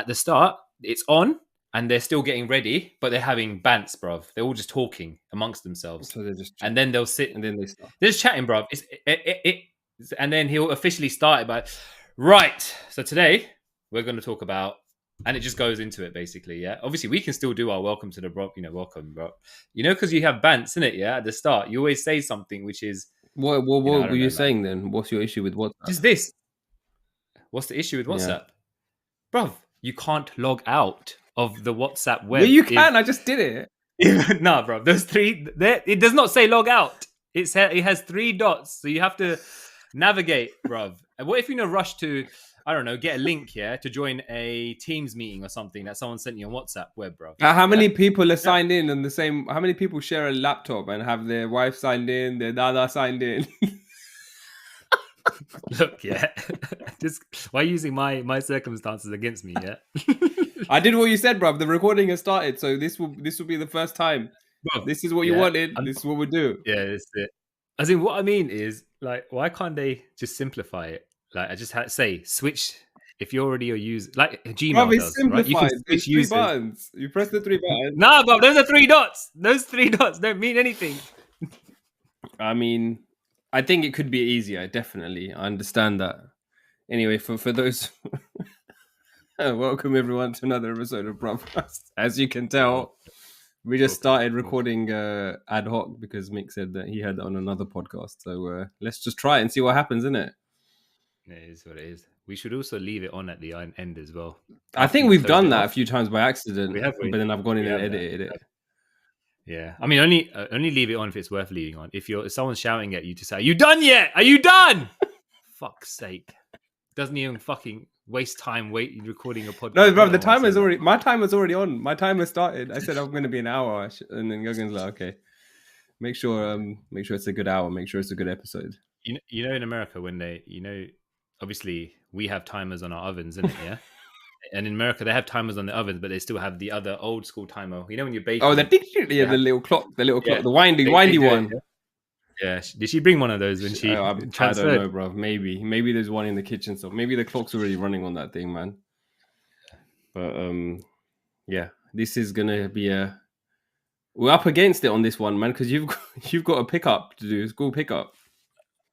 at the start, it's on and they're still getting ready, but they're having bants, bruv. They're all just talking amongst themselves. So they're just and then they'll sit and then they start. They're just chatting, bruv. And then he'll officially start it by, right, so today we're going to talk about, and it just goes into it basically, yeah? Obviously, we can still do our welcome to the bro, welcome, bro. Because you have bants, innit, yeah? At the start, you always say something which is... What were you saying then? What's your issue with WhatsApp? Just this. What's the issue with WhatsApp? Yeah. Bruv, you can't log out of the WhatsApp web. Yeah, you can. I just did it. No, bro. Those three... It does not say log out. It has 3 dots, so you have to navigate, bruv. And what if you rush to, I don't know, get a link here to join a Teams meeting or something that someone sent you on WhatsApp web, bruv? How many people are signed in on the same? How many people share a laptop and have their wife signed in, their dada signed in? Look, yeah. Just why are you using my circumstances against me, yeah? I did what you said, bruv. The recording has started, so this will be the first time. Bruv, this is what you wanted. This is what we do. Yeah, that's it. As in, what I mean is, why can't they just simplify it? I just had to say, switch if you already are using, like Gmail does, right? You can switch 3 buttons. You press the 3 buttons. Nah, but those are 3 dots. Those 3 dots don't mean anything. I mean, I think it could be easier. Definitely, I understand that. Anyway, for those, welcome everyone to another episode of Bruvs. As you can tell, we just started recording ad hoc because Mick said that he had it on another podcast. So let's just try it and see what happens, innit? It is what it is. We should also leave it on at the end as well. I think we've done that a few times by accident. We have, but then I've gone in and edited it. Yeah, I mean, only leave it on if it's worth leaving on. If someone's shouting at you to say, "Are you done yet? Are you done?" Fuck's sake! Doesn't even fucking waste time recording a podcast. No, bro, the timer's already. My timer's already on. My timer started. I said I'm going to be an hour, and then Gogan's like, "Okay, make sure it's a good hour. Make sure it's a good episode." You know, in America, when they, obviously we have timers on our ovens, isn't it? Yeah. And in America, they have timers on the ovens, but they still have the other old school timer. When you're baking. Oh, the little clock, the windy one. Yeah. Did she bring one of those when she transferred? I don't know, bro. Maybe there's one in the kitchen. So maybe the clock's already running on that thing, man. But yeah, this is gonna be we're up against it on this one, man, because you've got a pickup to do, school pickup.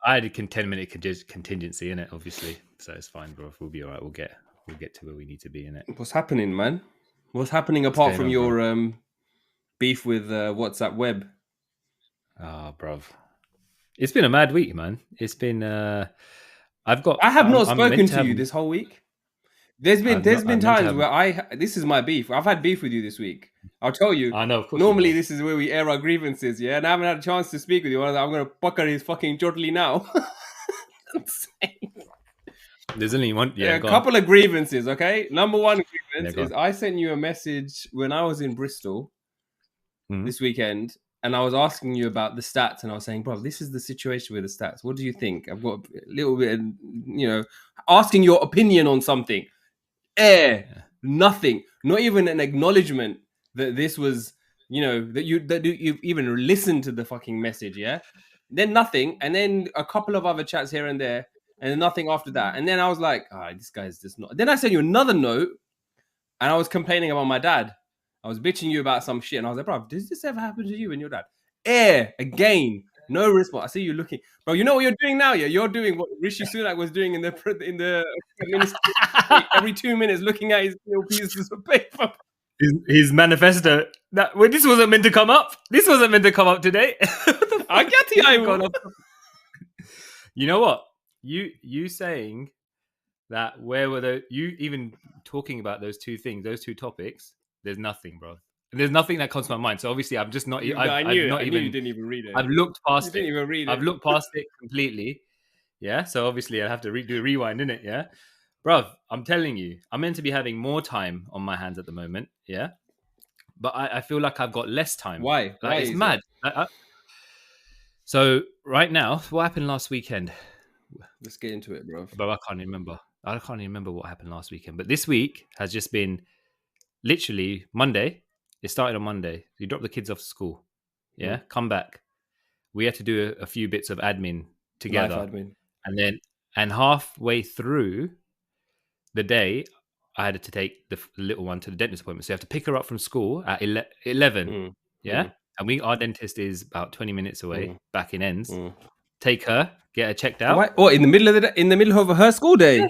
I had a 10-minute contingency in it, obviously, so it's fine, bro. We'll be all right. We'll get to where we need to be in it. What's happening, man? What's happening apart from your beef with WhatsApp web? Oh, bruv. It's been a mad week, man. It's been... I have not spoken to you this whole week. There's been times where this is my beef. I've had beef with you this week. I'll tell you. I know, of course. Normally, this is where we air our grievances, yeah? And I haven't had a chance to speak with you. I'm going to pucker his fucking jodly now. There's only one. Yeah, a couple of grievances, okay? Number one grievance is I sent you a message when I was in Bristol this weekend, and I was asking you about the stats, and I was saying, bro, this is the situation with the stats. What do you think? I've got a little bit, asking your opinion on something. Nothing. Not even an acknowledgement that this was, that you even listened to the fucking message, yeah? Then nothing, and then a couple of other chats here and there, and then nothing after that. And then I was like, this guy's just not. Then I sent you another note, and I was complaining about my dad. I was bitching you about some shit, and I was like, bro, does this ever happen to you and your dad? Again, no response. I see you looking, bro. You know what you're doing now? Yeah, you're doing what Rishi Sunak was doing in the ministry every 2 minutes, looking at his little pieces of paper. His manifesto. This wasn't meant to come up. This wasn't meant to come up today. I get it. You know what? You saying that where were you even talking about those two things, those two topics? There's nothing, bro. And there's nothing that comes to my mind. So obviously, I'm just not. I knew you didn't even read it. I've looked past it. You didn't even read it. I've looked past it completely. Yeah. So obviously, I have to do a rewind, innit? Yeah. Bro, I'm telling you, I'm meant to be having more time on my hands at the moment. Yeah. But I feel like I've got less time. Why? It's mad. So right now, what happened last weekend? Let's get into it, bro. But I can't remember. I can't even remember what happened last weekend. But this week has just been literally Monday. It started on Monday. You drop the kids off to school. Yeah. Come back. We had to do a few bits of admin together. Life admin. And halfway through the day, I had to take the little one to the dentist appointment. So you have to pick her up from school at 11. Mm. Yeah. Mm. And our dentist is about 20 minutes away, Mm. back in ends. Mm. Take her, get her checked out. Why? Oh, in the middle of the day, in the middle of her school day.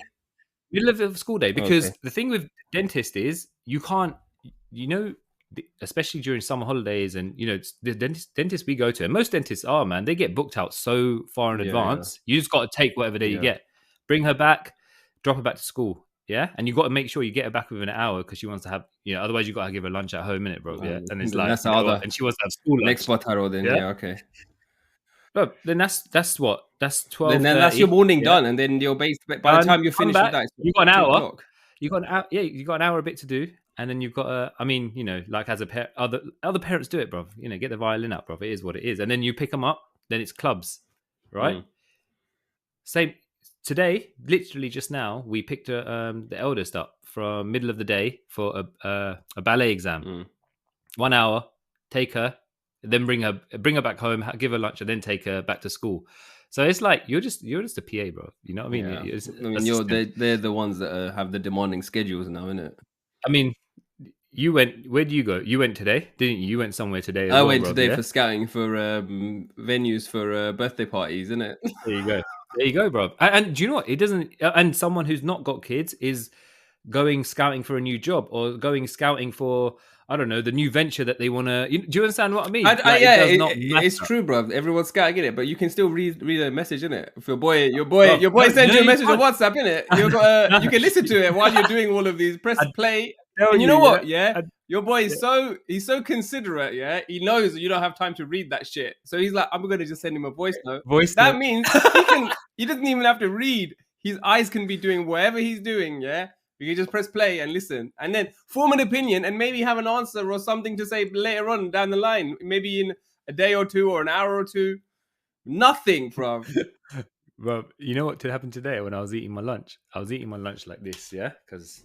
Middle of the school day. Because Okay. the thing with dentist is you can't, especially during summer holidays and, the dentists we go to, and most dentists are, man, they get booked out so far in Yeah, advance. You just got to take whatever day you Yeah. get. Bring her back, drop her back to school. Yeah. And you got to make sure you get her back within an hour because she wants to have, otherwise you got to give her lunch at home, innit, bro? Yeah. And it's Then like, that's the other and she wants to have school lunch. next Botaro then. Yeah. Yeah. Okay. But then that's what? That's 12. Then that's your morning done, and then you're based. By the time you're finished with that, you got an 2 hour. o'clock. You got an hour. Yeah, you got an hour a bit to do, and then you've got a. I mean, like as a parent, other parents do it, bro. Get the violin out, bro. It is what it is, and then you pick them up. Then it's clubs, right? Same today. Literally just now, we picked the eldest up from middle of the day for a ballet exam. 1 hour. Take her, then bring her back home, give her lunch, and then take her back to school. So it's like you're just a PA, bro. You know what I mean? Yeah. They're the ones that have the demanding schedules now, isn't it? I mean, you went. Where do you go? You went today, didn't you? You went somewhere today. I went today for scouting for venues for birthday parties, isn't it? There you go. There you go, bro. And do you know what? It doesn't. And someone who's not got kids is going scouting for a new job or going scouting for, I don't know, the new venture that they want to. Do you understand what I mean? It's true, bro. Everyone's scouting it, but you can still read a message, innit? If your boy sends you a message on WhatsApp, innit? You can listen to it while you're doing all of these. Press play, and you know what? Yeah, your boy is he's so considerate. Yeah, he knows you don't have time to read that shit, so he's like, I'm gonna just send him a voice note. That means he doesn't even have to read. His eyes can be doing whatever he's doing. Yeah. You can just press play and listen, and then form an opinion, and maybe have an answer or something to say later on down the line, maybe in a day or two or an hour or two. Nothing, bro. Bro, you know what happened today when I was eating my lunch? I was eating my lunch like this, yeah, because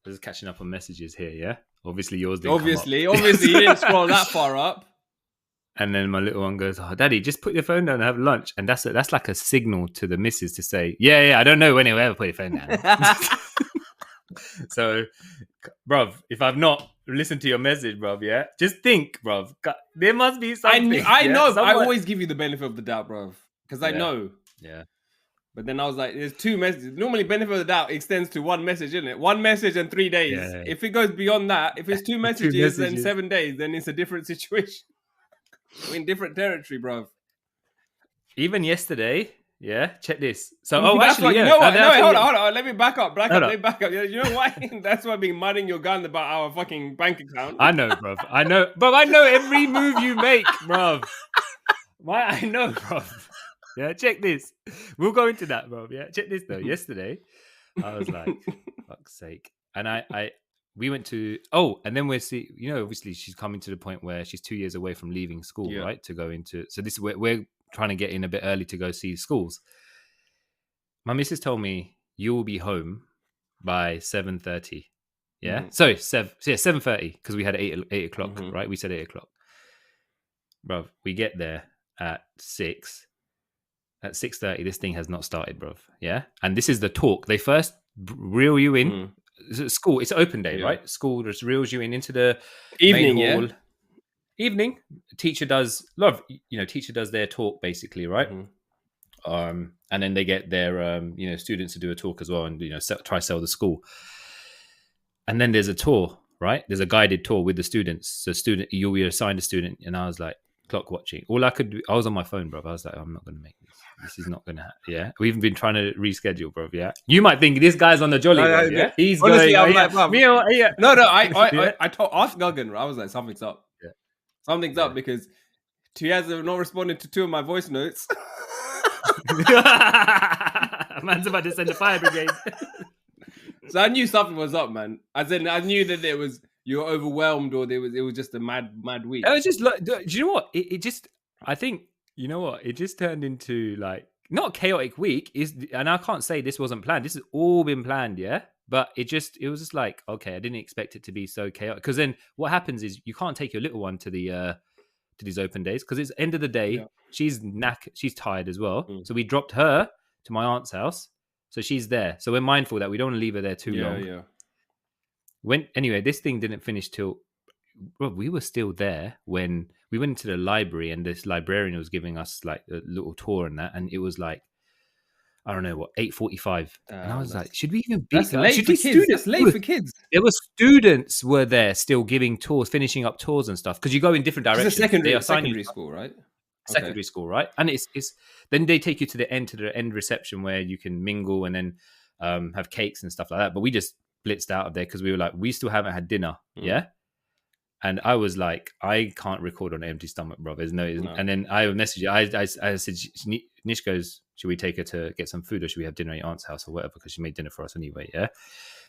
I was catching up on messages here, yeah. Obviously, yours didn't. Obviously, you didn't scroll that far up. And then my little one goes, "Oh, Daddy, just put your phone down and have lunch." And that's like a signal to the missus to say, "Yeah, I don't know when he'll ever put your phone down." So, bruv, if I've not listened to your message, bruv, yeah, just think, bruv, there must be something. I know. I always give you the benefit of the doubt, bruv, because I know. Yeah. But then I was like, there's 2 messages. Normally, benefit of the doubt extends to 1 message, isn't it? 1 message and 3 days. Yeah. If it goes beyond that, if it's 2 messages and 7 days, then it's a different situation. We're in different territory, bruv. Even yesterday. Yeah, check this. So, actually, you know what? No, hold on. Let me back up. Let me back up. You know why? That's why I've been minding your gun about our fucking bank account. I know, bruv. I know every move you make, bruv. I know, bruv. Yeah, check this. We'll go into that, bruv. Yeah, check this though. Yesterday, I was like, fuck's sake. And we went to, and then obviously she's coming to the point where she's 2 years away from leaving school, right? To go into, so this is where we're trying to get in a bit early to go see schools. My missus told me you will be home by 7:30. Yeah, sorry, 7:30 because we had 8 o'clock, right? We said 8 o'clock, bro. We get there at 6. At 6:30, this thing has not started, bro. Yeah, and this is the talk. They first reel you in. School, it's open day, right? School just reels you into the evening main hall. Evening, teacher does their talk basically, right? And then they get their students to do a talk as well, and try to sell the school. And then there's a tour, right? There's a guided tour with the students. So you'll be assigned a student, and I was like clock watching. I was on my phone, bro. I was like, I'm not going to make this. This is not going to happen. Yeah, we've been trying to reschedule, bro. Yeah, you might think this guy's on the jolly. Yeah, he's honestly, going. I'm like, yeah. No. I told ask Guggen. I was like, something's up. Yeah, something's up because he has not responded to 2 of my voice notes. Man's about to send the fire brigade. So I knew something was up, man. I knew that you were overwhelmed, or it was just a mad week. It was just like, do you know what? It just, I think, you know what? It just turned into like not a chaotic week. And I can't say this wasn't planned. This has all been planned, yeah. But it was just like, okay, I didn't expect it to be so chaotic. Because then what happens is you can't take your little one to these open days because it's end of the day. Yeah. She's tired as well. So we dropped her to my aunt's house. So she's there. So we're mindful that we don't want to leave her there too long. Yeah. anyway, this thing didn't finish till. Bro, we were still there when we went into the library, and this librarian was giving us like a little tour and that, and it was like, I don't know what, 8:45, and I was like, should we even be? That's late Should for we kids. students? That's late for kids. There were students were there still giving tours, finishing up tours and stuff, because you go in different directions. It's a secondary school, right? Secondary school, right? And it's then they take you to the end reception where you can mingle and then have cakes and stuff like that. But we just blitzed out of there because we were like, we still haven't had dinner, yeah. And I was like, I can't record on an empty stomach, bro. There's no. And then I messaged you. I said, Nish goes, should we take her to get some food, or should we have dinner at your aunt's house or whatever? Because she made dinner for us anyway, yeah.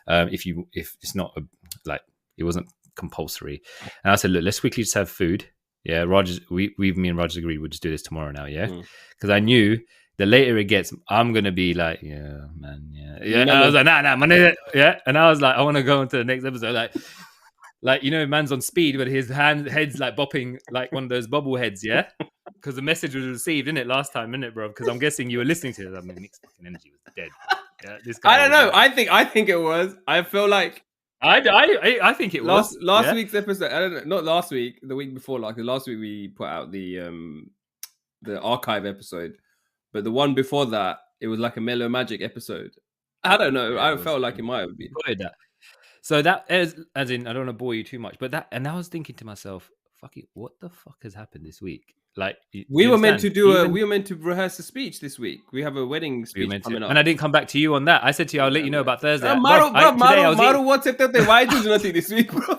If it's not like it wasn't compulsory, and I said, look, let's quickly just have food. Yeah, me and Rogers agreed we'll just do this tomorrow now, yeah? Because I knew the later it gets, I'm going to be like, yeah, man, yeah. And I was like, nah, my nigga, yeah? And I was like, I want to go on to the next episode, like, you know, man's on speed, but his head's like bopping like one of those bubble heads, yeah? Because the message was received, innit, last time, innit, bro? Because I'm guessing you were listening to it. I mean, Nick's fucking energy was dead. Yeah, this guy I don't know. I think it was. I feel like I think it was last week's episode. I don't know, not last week, the week before. Like last week, we put out the archive episode, but the one before that, it was like a Mellow Magic episode. I don't know. I felt like it might have been that. So that is, as in, I don't want to bore you too much, but that, and I was thinking to myself, fuck it, what the fuck has happened this week? Like, we were meant to rehearse a speech this week. We have a wedding speech coming up, and I didn't come back to you on that. I said to you, I'll let you know about Thursday. Maru, what's it? Why did you nothing this week, bro?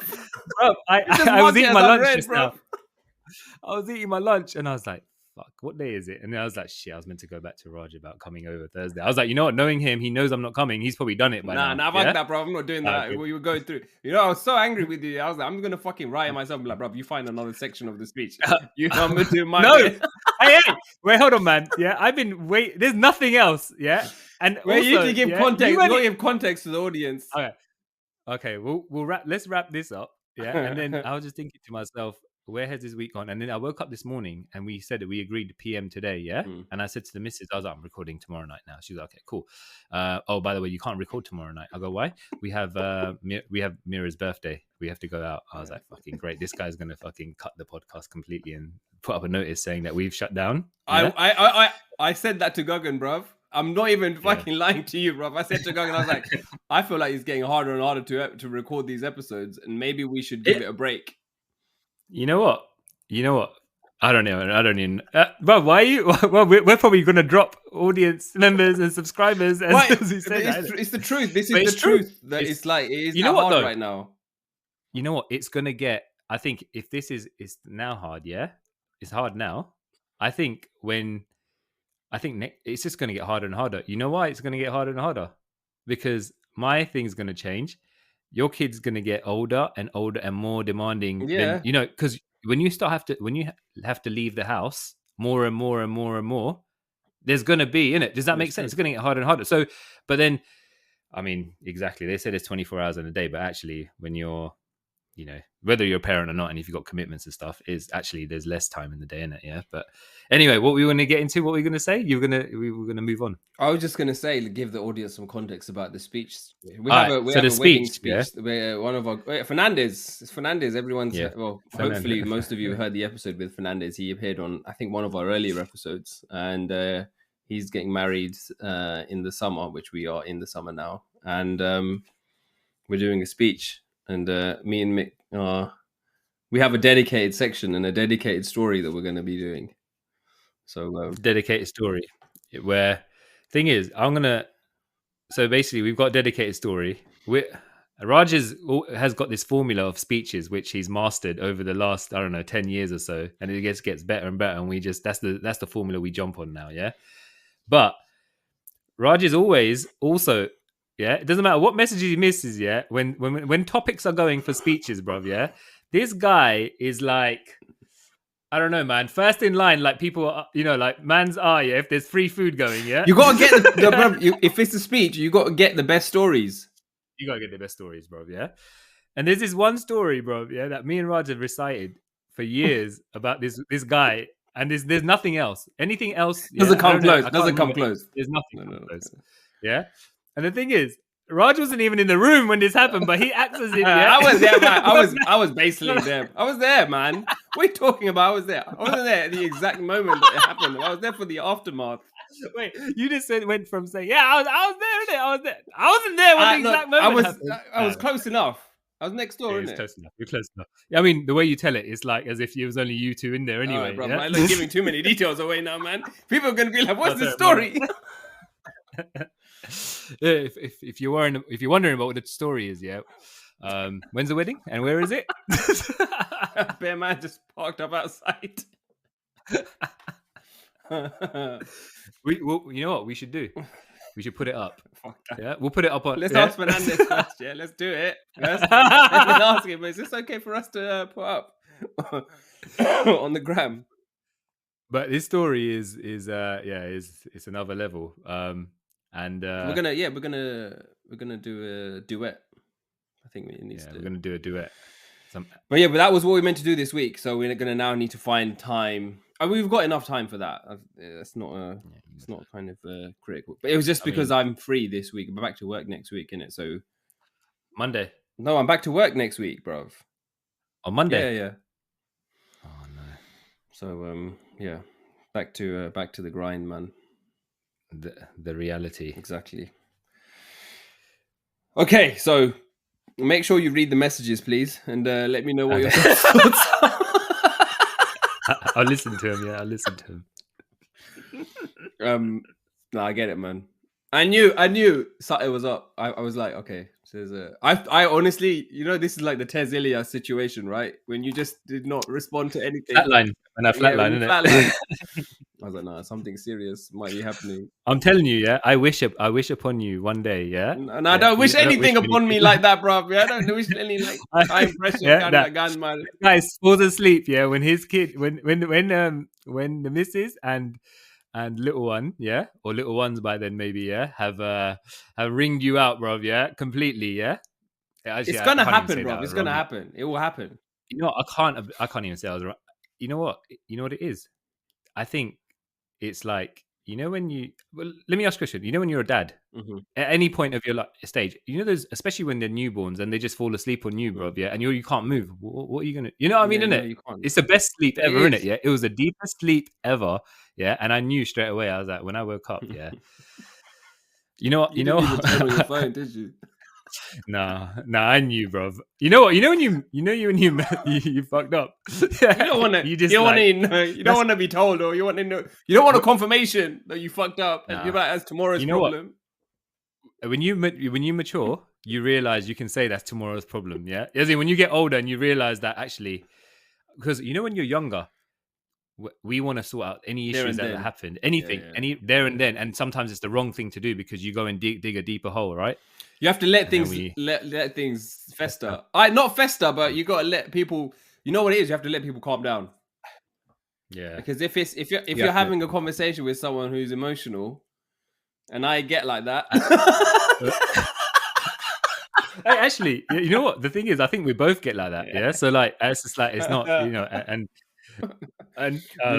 I was eating my lunch just now. I was eating my lunch, and I was like, fuck, what day is it? And then I was like, shit, I was meant to go back to Raj about coming over Thursday. I was like, you know what, knowing him, he knows I'm not coming. He's probably done it by now. Nah, fuck that, bro. I'm not doing that. We were going through. You know, I was so angry with you. I was like, I'm going to fucking riot myself. I'm like, bro, you find another section of the speech. You know, I'm going to do my hey, wait, hold on, man. Yeah, I've been there's nothing else. Yeah. And well, you need to give context. You got to give context to the audience. Okay. Let's wrap this up. Yeah. And then I was just thinking to myself, where has this week gone? And then I woke up this morning and we said that we agreed to PM today, yeah? And I said to the missus, I was like, I'm recording tomorrow night now. She was like, okay, cool. Oh, by the way, you can't record tomorrow night. I go, why? We have Mira's birthday. We have to go out. I was like, fucking great. This guy's going to fucking cut the podcast completely and put up a notice saying that we've shut down. Yeah? I said that to Guggen, bruv. I'm not even fucking lying to you, bruv. I said to Guggen, I was like, I feel like it's getting harder and harder to record these episodes, and maybe we should give it a break. You know what? I don't even. Bro, why are you? Well, we're probably going to drop audience members and subscribers. It's the truth. This is the truth. That it's like, it is hard right now. You know what? It's going to get, I think if this is now hard, yeah? It's hard now. I think it's just going to get harder and harder. You know why it's going to get harder and harder? Because my thing's going to change. Your kid's gonna get older and more demanding. Yeah, than, you know, because when you have to leave the house more and more, there's gonna be, innit? Does that make sense? It's gonna get harder and harder. So, but then, I mean, exactly. They said it's 24 hours in a day, but actually, when you're, you know, whether you're a parent or not, and if you've got commitments and stuff, is actually there's less time in the day, innit? Yeah. But anyway, what we want to get into, what we're gonna say, we were gonna move on. I was just gonna say, give the audience some context about the speech. We have a speech. Yeah? Where one of our Fernandez. It's Fernandez. Everyone's hopefully most of you heard the episode with Fernandez. He appeared on, I think, one of our earlier episodes, and he's getting married in the summer, which we are in the summer now, and we're doing a speech. And me and Mick, we have a dedicated section and a dedicated story that we're going to be doing. So dedicated story, where thing is, so basically we've got a dedicated story. Raj has got this formula of speeches which he's mastered over the last, I don't know, 10 years or so, and it gets better and better. And that's the formula we jump on now, yeah. But Raj is always also. Yeah, it doesn't matter what messages he misses. Yeah, when topics are going for speeches, bruv. Yeah, this guy is like, I don't know, man. First in line, like people, are, you know, like man's eye. Yeah, if there's free food going, yeah, you gotta get if it's a speech, you gotta get the best stories. You gotta get the best stories, bruv. Yeah, and there's this one story, bruv. Yeah, that me and Raj have recited for years about this guy, and there's nothing else. Anything else doesn't come close. Doesn't come close. There's nothing close. Yeah. And the thing is, Raj wasn't even in the room when this happened, but he acts as if I was there, man. I was basically there. I was there, man. What are you talking about? I was there. I wasn't there at the exact moment that it happened. I was there for the aftermath. Wait, you just went from saying, "Yeah, I was there, innit? I was there. I wasn't there when the exact moment happened." I was close enough. I was next door, Yeah, innit? close enough. You're close enough. I mean, the way you tell it, it's like as if it was only you two in there anyway. Right, bro, yeah? I'm not giving too many details away now, man. People are gonna be like, "What's the sorry, story?" if you're wondering about what the story is, yeah. When's the wedding and where is it? Bear man just parked up outside. You know what we should do? We should put it up. Fuck that. Yeah, we'll put it up on. Let's ask Fernandez first. Yeah, let's do it. Let's ask him. Is this okay for us to put up on the gram? But this story is it's another level. And we're gonna do a duet. I think we need to. We're gonna do a duet. But that was what we meant to do this week. So we're gonna now need to find time. I mean, we've got enough time for that. It's not it's not kind of critical. But it was just because I'm free this week. I'm back to work next week, innit? So Monday. No, I'm back to work next week, bro. On Monday. Yeah. Oh no. So yeah, back to the grind, man. The reality. Exactly. Okay, so make sure you read the messages, please, and let me know what your thoughts are. I'll listen to him. Yeah, I'll listen to him. No, I get it, man. I knew something was up. I was like, okay. So I honestly, this is like the Tez Ilya situation, right? When you just did not respond to anything. Flatline. And I flatline, innit? I was like, nah, something serious might be happening. I'm telling you, yeah. I wish upon you one day, yeah. And I don't wish anything upon me like that, bro. Yeah, I don't wish any like high pressure gun, man. Guys falls asleep, yeah. When his kid, when the missus and little one, yeah, or little ones by then maybe, yeah, have ringed you out, bro, yeah, completely, yeah. Actually, it's gonna happen, bro. It's gonna happen. It will happen. You know, I can't even say I was right. You know what it is? I think it's like, when you... Well, let me ask a question. When you're a dad, at any point of your stage, there's, especially when they're newborns and they just fall asleep on you, bro, yeah, and you can't move. What are you going to... You know what I mean, innit? It's the best sleep ever, innit? Yeah, it was the deepest sleep ever, yeah, and I knew straight away. I was like, when I woke up, yeah. You know what? You didn't even turn on your phone, did you? Nah, I knew, bro. You know what? When you fucked up. You don't want to. You don't want to know. You don't want to be told, or you want to know. You don't want a confirmation that you fucked up. And you're like, that's tomorrow's problem. What? When you mature, you realize you can say that's tomorrow's problem. Yeah, as in when you get older and you realize that actually, because when you're younger, we want to sort out any issues that happen, anything, there and then, and sometimes it's the wrong thing to do because you go and dig a deeper hole, right? You have to let things let things fester. Not fester, but you got to let people. You know what it is. You have to let people calm down. Yeah. Because if you're having a conversation with someone who's emotional, and I get like that. Hey, actually, you know what? The thing is, I think we both get like that. Yeah. So it's just like it's not, and you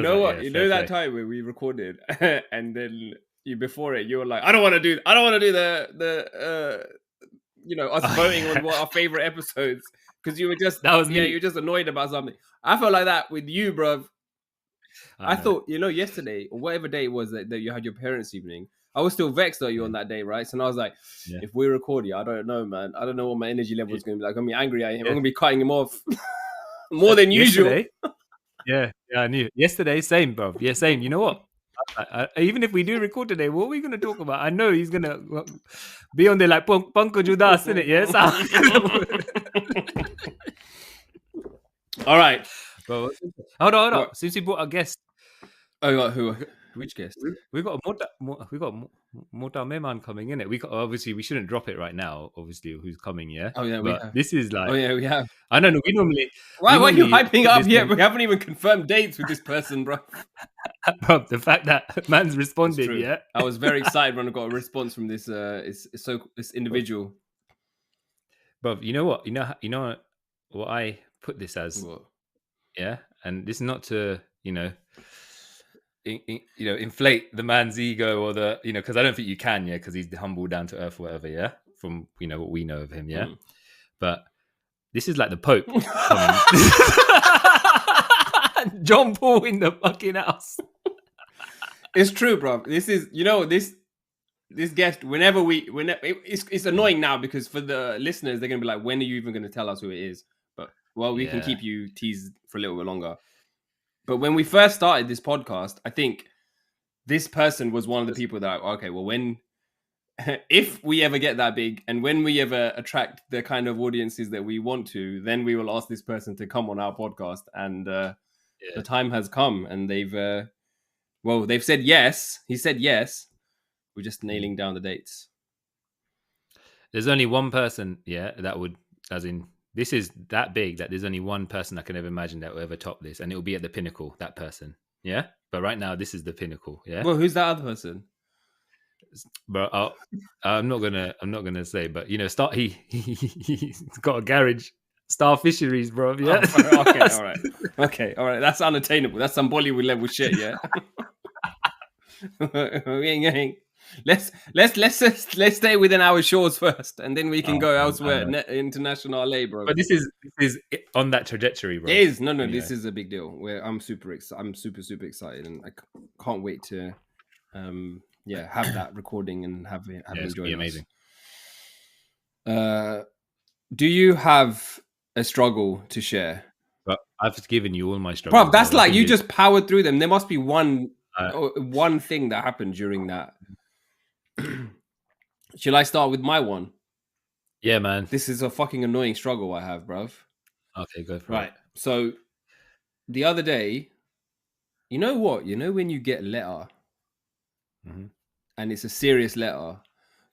know what? That time when we recorded, and then. Before it, you were like, I don't want to do the us voting on what our favorite episodes, because you were just you're just annoyed about something. I felt like that with you, bro. I thought, yesterday or whatever day it was that you had your parents' evening, I was still vexed at you on that day, right? So I was like, if we record you, I don't know, man. I don't know what my energy level is going to be like. I'm going to be angry at him. I'm going to be cutting him off more than usual. Yeah, I knew. Yesterday, same, bro. Yeah, same. You know what? Even if we do record today, what are we going to talk about? I know he's going to be on there like Panko Judas, innit? Yes. All right. Well, hold on. Since we brought a guest. Oh, who? Which guest? We got Mota Meman coming in. We obviously we shouldn't drop it right now. Obviously, who's coming? Yeah. Oh yeah. But this is like. Oh yeah, we have. I don't know. We normally. Why are you hyping up here? We haven't even confirmed dates with this person, bro. Bro, the fact that man's responded, yeah. I was very excited when I got a response from this. This individual. Bro, you know what? You know what I put this as. What? Yeah, and this is not to inflate the man's ego or because I don't think you can, because he's humble, down to earth, whatever, yeah. from what we know of him. Yeah, Mm. but this is like the Pope coming. John Paul in the fucking house. It's true, bro. This is this guest. Whenever it's annoying now because for the listeners, they're gonna be like, when are you even gonna tell us who it is? But we can keep you teased for a little bit longer. But when we first started this podcast, I think this person was one of the people that, okay, well, if we ever get that big and when we ever attract the kind of audiences that we want to, then we will ask this person to come on our podcast. And the time has come, and they've said yes. He said yes. We're just nailing down the dates. There's only one person, that would, as in, this is that big that there's only one person I can ever imagine that will ever top this, and it will be at the pinnacle. That person, yeah. But right now, this is the pinnacle, yeah. Well, who's that other person? But I'm not gonna say. But he's got a garage, Star Fisheries, bro. Yeah. Oh, okay, all right. That's unattainable. That's some Bollywood level shit, yeah. Let's stay within our shores first, and then we can go elsewhere, international labor. But this is on that trajectory, bro. It is This is a big deal. Where I'm super excited, and I can't wait to have that recording and have him join us. Amazing. Do you have a struggle to share? But I've given you all my struggles. Bro, that's like you just powered through them. There must be one thing that happened during that. Shall I start with my one? Yeah, man. This is a fucking annoying struggle I have, bruv. Okay, go for it. Right. So the other day, you know what? You know when you get a letter and it's a serious letter,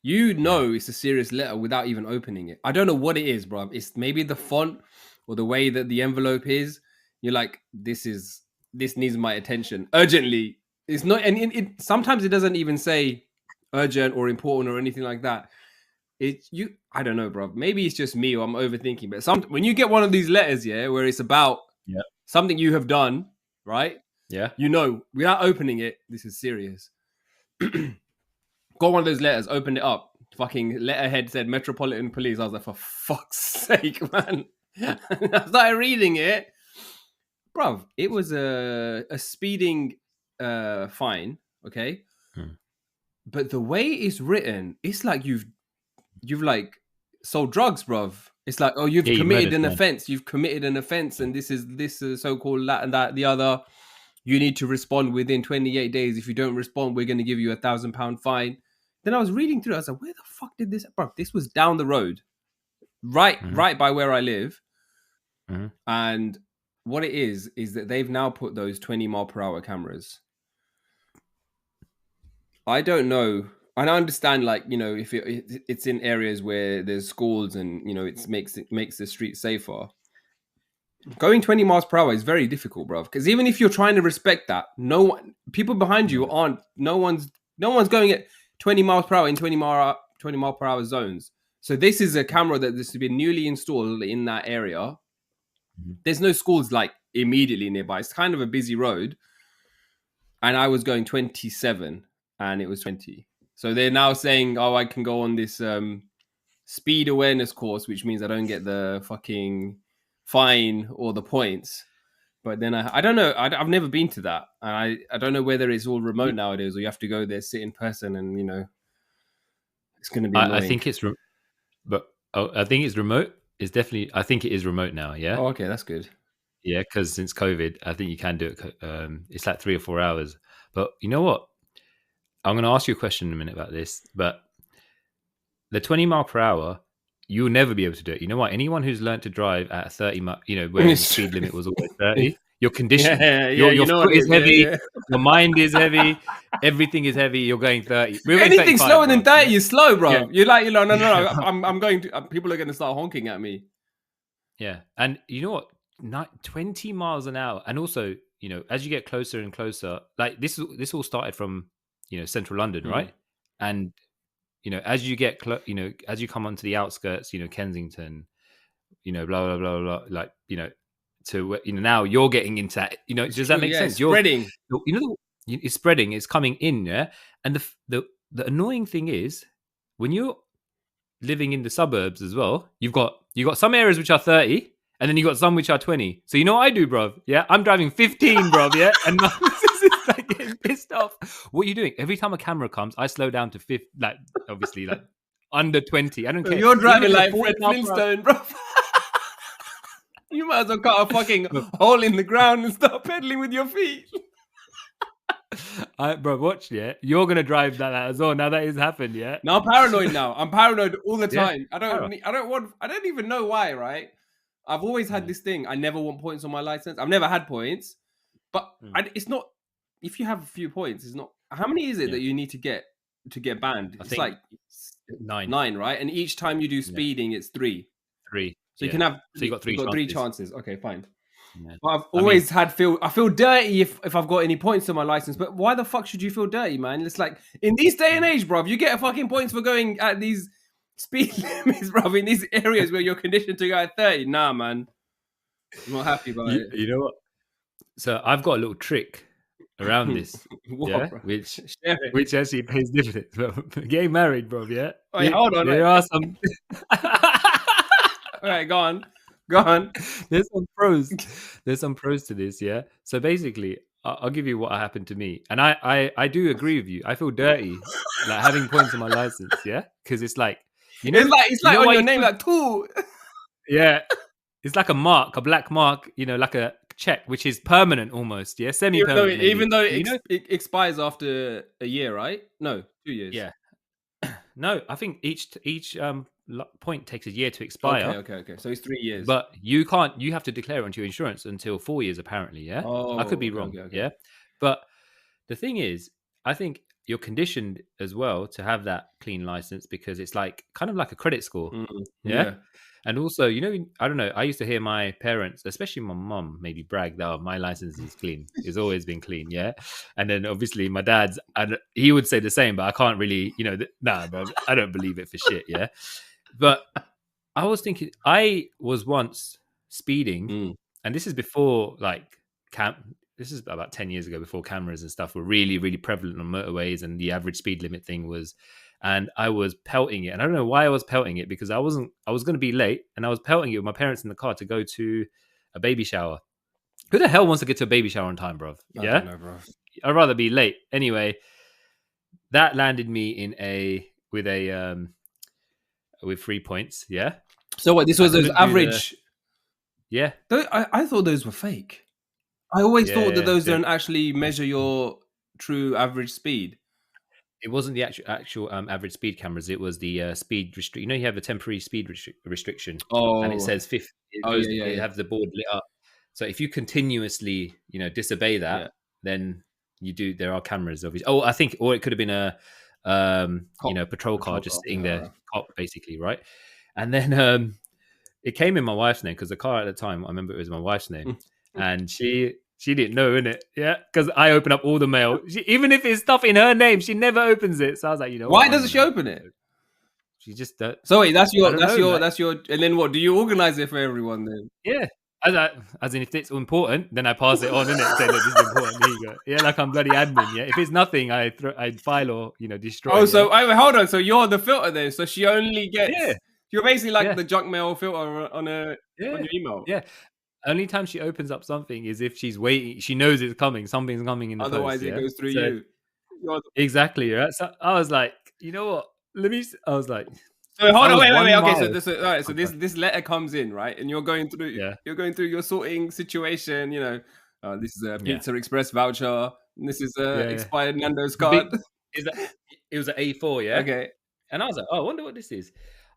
it's a serious letter without even opening it. I don't know what it is, bruv. It's maybe the font or the way that the envelope is. You're like, this needs my attention urgently. It's not, and it sometimes it doesn't even say urgent or important or anything like that. I don't know, bro. Maybe it's just me or I'm overthinking. But when you get one of these letters, where it's about something you have done, right? Yeah. Without opening it, this is serious. Got one of those letters, opened it up. Fucking letterhead said Metropolitan Police. I was like, for fuck's sake, man. I started reading it. Bro, it was a speeding fine, okay? But the way it's written, it's like you've like sold drugs, bruv. It's like, oh, you've committed an offense. You've committed an offense, and this is so-called that and that, the other. You need to respond within 28 days. If you don't respond, we're going to give you £1,000 fine. Then I was reading through it. I was like, where the fuck did this... Bruv, this was down the road. Right by where I live. And what it is that they've now put those 20 mile per hour cameras. I don't know. And I understand, like, if it's in areas where there's schools and, it makes the street safer. Going 20 miles per hour is very difficult, bro. Because even if you're trying to respect that, people behind you no one's going at 20 miles per hour in 20 mile per hour zones. So this is a camera that has been newly installed in that area. There's no schools like immediately nearby. It's kind of a busy road. And I was going 27 and it was 20. So they're now saying, oh, I can go on this speed awareness course, which means I don't get the fucking fine or the points. But then I don't know. I've never been to that. I don't know whether it's all remote nowadays or you have to go there, sit in person, and it's going to be annoying. I think it's I think it's remote. It's definitely, I think it is remote now. Yeah. Oh, okay, that's good. Yeah, because since COVID, I think you can do it. It's like 3 or 4 hours. But you know what? I'm going to ask you a question in a minute about this. But the 20 mile per hour, you'll never be able to do it. You know what? Anyone who's learned to drive at 30 mile, where the speed limit was always 30, your condition, your foot is heavy, your mind is heavy, everything is heavy. You're going 30. Anything slower than 30 is slow, bro. Yeah. You're like, no. I'm going to. People are going to start honking at me. Yeah, and you know what? 20 miles an hour, and also, as you get closer and closer, like this all started from, central London, right? And as you get, as you come onto the outskirts, Kensington, blah blah blah blah, like to now you're getting into that. Does that make sense? You're spreading. It's spreading. It's coming in, yeah. And the annoying thing is when you're living in the suburbs as well, you got some areas which are 30, and then you got some which are 20. So you know what I do, bro? Yeah, I'm driving 15, bro. Yeah, and my missus is like getting pissed off. What are you doing? Every time a camera comes, I slow down to 50, like obviously like under 20. I don't So care. you're Even driving if it's a like 40 Fred mile per hour. Flintstone, bro. You might as well cut a fucking Bro, hole in the ground and start pedaling with your feet. bro, watch, yeah. You're gonna drive that as well. Now that has happened, yeah. Now I'm paranoid. Now I'm paranoid all the Yeah. time. I don't even know why. Right? I've always had this thing. I never want points on my license. I've never had points, but it's not. If you have a few points, it's not. How many is it that you need to get banned? I It's think like 9, right? And each time you do speeding, it's 3. 3. So you can have. So you got 3 3 chances. chances. Okay, fine. Yeah. But I've always I feel dirty if I've got any points on my license. But why the fuck should you feel dirty, man? It's like in this day and age, bro, you get fucking points for going at these speed limits, bro, in these areas where you're conditioned to go at 30. Nah, man. I'm not happy about it. You know what? So I've got a little trick around this, What, yeah, bro? which actually pays dividends. Getting married, bro, yeah. Wait, hold on. There are some. All right, go on. There's some pros. There's some pros to this, yeah. So basically, I'll give you what happened to me, and I do agree with you. I feel dirty, like having points on my license, yeah, because it's like it's like on your name, like two. Yeah, it's like a mark, a black mark, like a check, which is permanent almost, yeah, semi-permanent. Even though it expires after a year, right? No, 2 years. Yeah. No, I think each point takes a year to expire. Okay. So it's 3 years. But you can't. You have to declare it onto your insurance until 4 years, apparently. Yeah, I could be wrong. Okay. Yeah, but the thing is, I think you're conditioned as well to have that clean license because it's like kind of like a credit score. Yeah. And also, I don't know. I used to hear my parents, especially my mum, maybe brag that my license is clean. It's always been clean, yeah. And then obviously my dad's, he would say the same, but I can't really, nah, bro, I don't believe it for shit, yeah. But I was thinking, I was once speeding, and this is before this is about 10 years ago, before cameras and stuff were really, really prevalent on motorways, and the average speed limit thing was. And I was pelting it, and I don't know why I was pelting it because I was going to be late, and I was pelting it with my parents in the car to go to a baby shower. Who the hell wants to get to a baby shower on time, bro? Yeah, I don't know, bro. I'd rather be late. Anyway, that landed me with 3 points. Yeah. So what? This was those average. Yeah. I thought those were fake. I always thought that those don't actually measure your true average speed. It wasn't the actual average speed cameras. It was the speed restriction. You have a temporary speed restriction, and it says 50. It has the board lit up. So if you continuously, disobey that, then you do. There are cameras, obviously. Oh, I think, or it could have been a, patrol car just sitting there, cop basically, right? And then it came in my wife's name because the car at the time, I remember it was my wife's name, and she didn't know, innit? Yeah, because I open up all the mail. Even if it's stuff in her name, she never opens it. So I was like, why doesn't she open it? She just does. So wait, that's your. And then what? Do you organize it for everyone then? Yeah, as in if it's important, then I pass it on, innit? Say, look, this is important. Here you go. Yeah, like I'm bloody admin. Yeah, if it's nothing, I'd file or destroy. Oh, so hold on. So you're the filter then. So she only gets. Yeah. You're basically like the junk mail filter on your email. Yeah. Only time she opens up something is if she's waiting. She knows it's coming. Something's coming in the Otherwise, post, it goes through you. Exactly, right? So I was like, you know what? I was like, so hold on, wait. Okay, so this letter comes in, right? And you're going through. Yeah. You're going through your sorting situation. This is a Pizza Express voucher. And this is a expired Nando's card. It was an A4, yeah. Okay. And I was like, oh, I wonder what this is.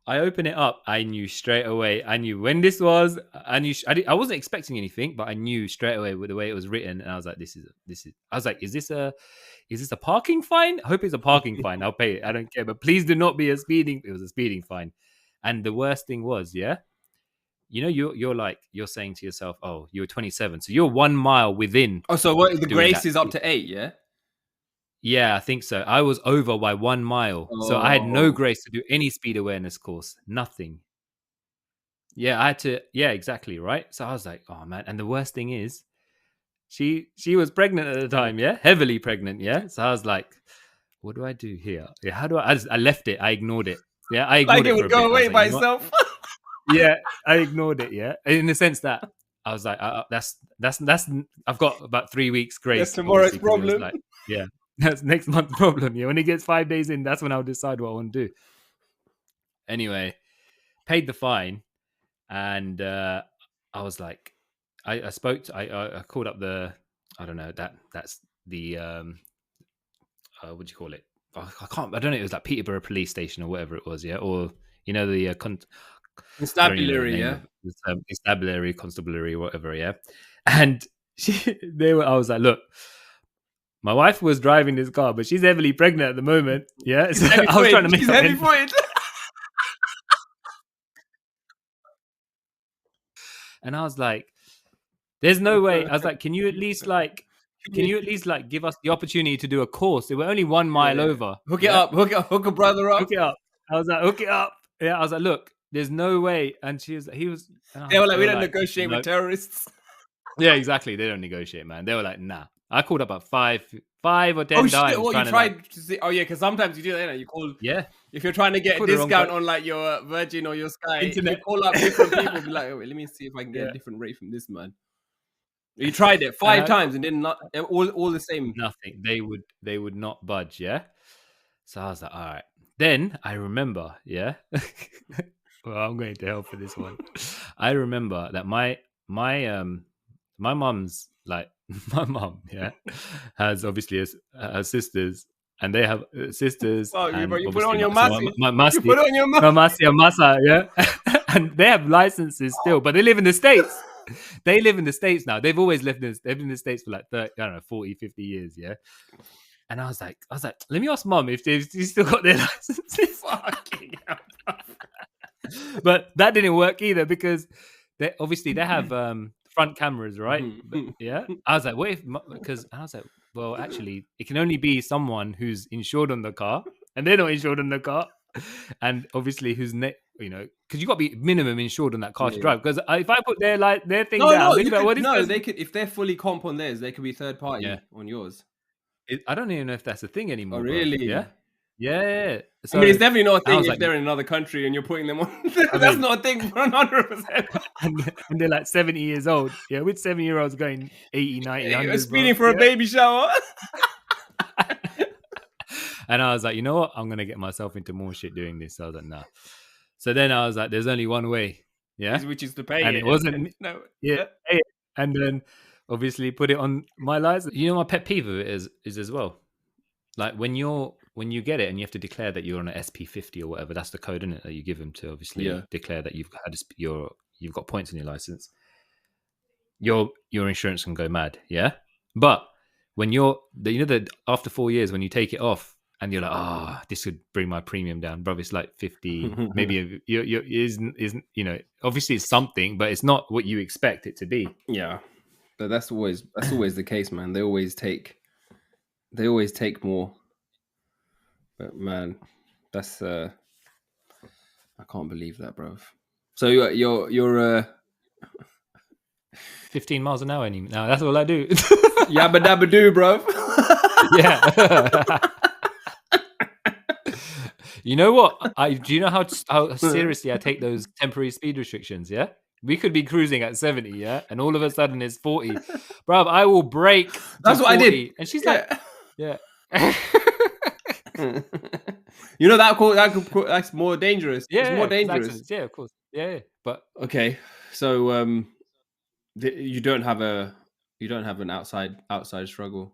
I open it up. I knew straight away. I knew when this was. I knew. I wasn't expecting anything, but I knew straight away with the way it was written. And I was like, this is. I was like, is this a parking fine? I hope it's a parking fine. I'll pay it. I don't care. But please do not be a speeding. It was a speeding fine. And the worst thing was, you're saying to yourself, oh, you're 27, so you're 1 mile within. Oh, so what? The grace is up to 8, yeah. Yeah, I think so. I was over by 1 mile. So I had no grace to do any speed awareness course. Nothing. Yeah, I had to. Yeah, exactly. Right. So I was like, oh, man. And the worst thing is she was pregnant at the time. Yeah. Heavily pregnant. Yeah. So I was like, what do I do here? Yeah. How do I left it. I ignored it. Yeah, I ignored Like it it for a would bit. go I was away like, by you know what? itself. Yeah, I ignored it. Yeah, in the sense that I was like, that's. I've got about 3 weeks That's grace, tomorrow's obviously, because it was problem. like, yeah, that's next month's problem. Yeah, when it gets 5 days in, that's when I'll decide what I want to do. Anyway, paid the fine, and I was like, I spoke to, I called up the, I don't know, that's the what do you call it? I can't. I don't know. It was like Peterborough Police Station or whatever it was. Yeah, or you know the I don't even know the Constabulary, name yeah. of the constabulary, constabulary, whatever. Yeah, and they were. I was like, look, my wife was driving this car, but she's heavily pregnant at the moment. Yeah, She's so heavy I was trying to footed. make She's up. heavy footed. And I was like, there's no way. I was like, can you at least like, give us the opportunity to do a course? They were only 1 mile over. Hook it Yeah, up. Hook a brother up. hook it up. I was like, hook it up. Yeah, I was like, look, there's no way. And he was. They were like, they we were don't like, negotiate no. with terrorists. Yeah, exactly. They don't negotiate, man. They were like, nah. I called up about five or 10 Oh shit! times. What you trying to, tried like, to see? Oh yeah, because sometimes you do that. You know, you call yeah, if you're trying to get a call the wrong discount on like your Virgin or your Sky. You internet. call up different people. Be like, oh, wait, let me see if I can get Yeah. a different rate from this man. You tried it 5 times and then not all the same. Nothing. They would not budge. Yeah. So I was like, all right. Then I remember, yeah. Well, I'm going to hell for this one. I remember that my mum's like my mum, yeah, has obviously sisters, and they have sisters, Oh, and you put it obviously on your my masi. You put it on your masi. masi and masa, yeah, and they have licenses still, but they live in the States. They live in the States now. They've always lived in. They've been in the States for like 30, I don't know, 40, 50 years, yeah. And I was like, let me ask mum if they've still got their licenses. Fucking hell. But that didn't work either because they have front cameras, right? But, yeah. I was like, what if? Because I was like, well, actually, it can only be someone who's insured on the car, and they're not insured on the car, and obviously who's because you got to be minimum insured on that car to drive. Because if I put their thing down, they could if they're fully comp on theirs, they could be third party on yours. I don't even know if that's a thing anymore. Oh, really? Bro. Yeah. So, I mean, it's definitely not a thing if they're in another country and you're putting them on. That's not a thing for 100%. And they're like 70 years old. Yeah, with 7-year-olds going 80, 90, 100. Speeding for a baby shower. And I was like, you know what? I'm going to get myself into more shit doing this. So I was like, nah. So then I was like, there's only one way. Yeah. Which is to pay and it wasn't. No. Yeah. And then obviously put it on my license. You know, my pet peeve of it is as well. Like when you get it and you have to declare that you're on an SP50 or whatever, that's the code in it that you give them to obviously declare that you've got points on your license. Your insurance can go mad, yeah. But when that after 4 years when you take it off and you're like, this would bring my premium down, bro. It's like 50, maybe isn't obviously it's something, but it's not what you expect it to be. Yeah, but that's always the case, man. They always take more. But man, that's I can't believe that, bro. So you're 15 miles an hour now. That's all I do. Yabba dabba do, bro. Yeah. You know what? Do you know how seriously I take those temporary speed restrictions? Yeah. We could be cruising at 70, yeah, and all of a sudden it's 40, bro. I will break. That's what 40. I did. And she's like, yeah. You know that's more dangerous. Yeah, it's more dangerous. Yeah, of course. Yeah, but okay. So you don't have an outside struggle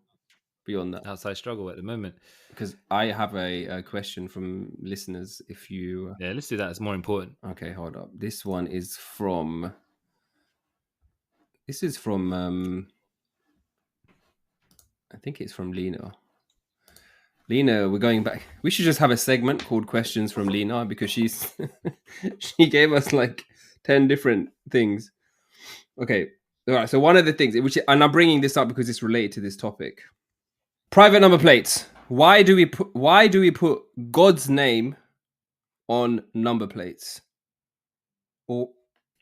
beyond that. Outside struggle at the moment. Because I have a question from listeners. If you let's do that. It's more important. Okay, hold up. This one is from. This is from. I think it's from Lena. Lena, we're going back. We should just have a segment called Questions from Lena because she gave us like 10 different things. Okay. All right. So one of the things, and I'm bringing this up because it's related to this topic. Private number plates. Why do we put God's name on number plates? Or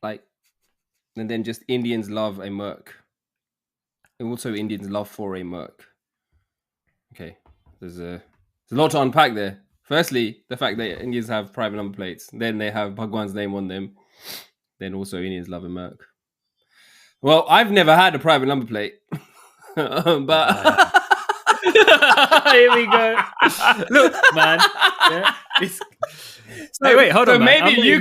like, and then just Indians love a Merc. And also Indians love for a Merc. Okay. There's a lot to unpack there. Firstly, the fact that Indians have private number plates, then they have Bhagwan's name on them. Then also Indians love a Merc. Well, I've never had a private number plate, but Here we go. Look, man. Yeah, so, hey, wait, hold so on, man. maybe you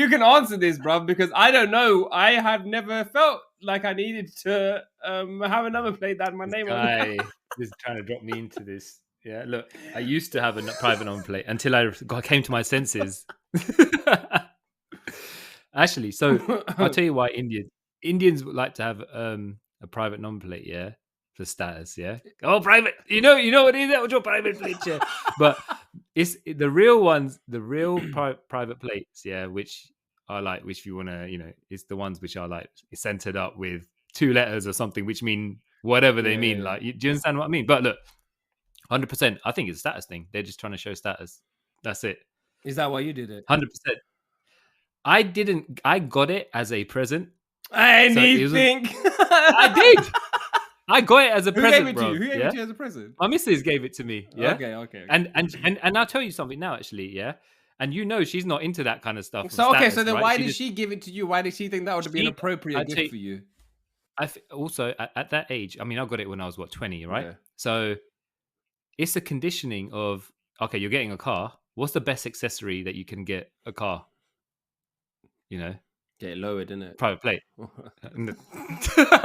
can answer this, bro, because I don't know. I have never felt like I needed to have a number plate that had my name on it. Guy is trying to drop me into this. Yeah, look, I used to have a private number plate until I came to my senses. Actually, so I'll tell you why Indians would like to have a private number plate, yeah, for status, yeah. Oh, private, you know what it is? That was your private plate, yeah. But it's the real ones, the real private plates, yeah, which are like, which if you want to, it's the ones which are like centered up with 2 letters or something, which mean whatever they mean. Like, do you understand what I mean? But look, 100%, I think it's a status thing. They're just trying to show status. That's it. Is that why you did it? 100%. I didn't. I got it as a present. Anything? I did. I got it as a present, Who gave it bro. to you? Who gave it to you as a present? My missus gave it to me. Yeah. Okay. And I'll tell you something now, actually. Yeah. And she's not into that kind of stuff. So status, so then right? why did she give it to you? Why did she think that would be an appropriate gift for you? Also at that age, I mean, I got it when I was 20, right? Yeah. So it's a conditioning of, okay, you're getting a car. What's the best accessory that you can get a car? Get it lowered, isn't it? Private plate.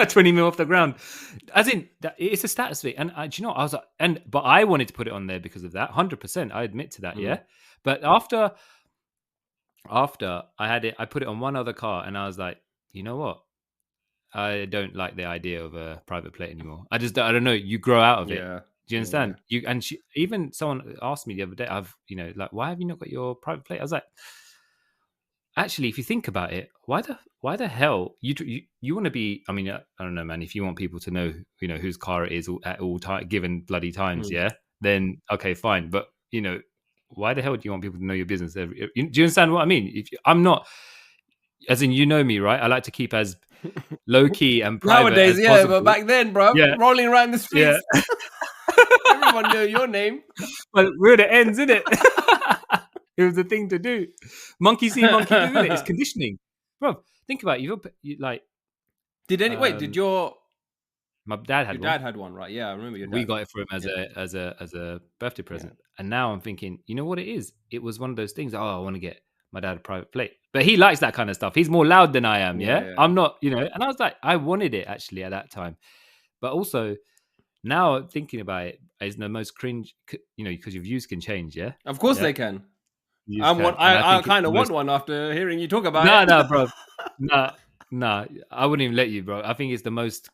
20 mil off the ground. As in, it's a status thing. And do you know what? I was like, but I wanted to put it on there because of that. 100%. I admit to that, yeah. But after I had it, I put it on one other car, and I was like, you know what? I don't like the idea of a private plate anymore. I don't know. You grow out of it. Yeah. Do you understand? Even someone asked me the other day, like, why have you not got your private plate? I was like, actually, if you think about it, why the hell you want to be? I mean, I don't know, man. If you want people to know, whose car it is at all given bloody times, yeah, then okay, fine. But why the hell do you want people to know your business? Do you understand what I mean? I'm not, as in, me, right? I like to keep as low key and private nowadays, as possible. But back then, bro, rolling around the streets, everyone knew your name. Well, we're at the ends, isn't it? It was the thing to do. Monkey see, monkey do, isn't it? It's conditioning, bro. Think about it. You like. Did your my dad had your dad had one, right? Yeah, I remember your dad. We got it for him as a birthday present, and now I'm thinking, you know what it is? It was one of those things. Oh, I want to get my dad a private plate, but he likes that kind of stuff. He's more loud than I am. Yeah? I'm not. And I was like, I wanted it actually at that time, but also now thinking about it is the most cringe. Because your views can change. Yeah, of course they can. I kind of want one after hearing you talk about it. No, bro. No, I wouldn't even let you, bro. I think it's the most.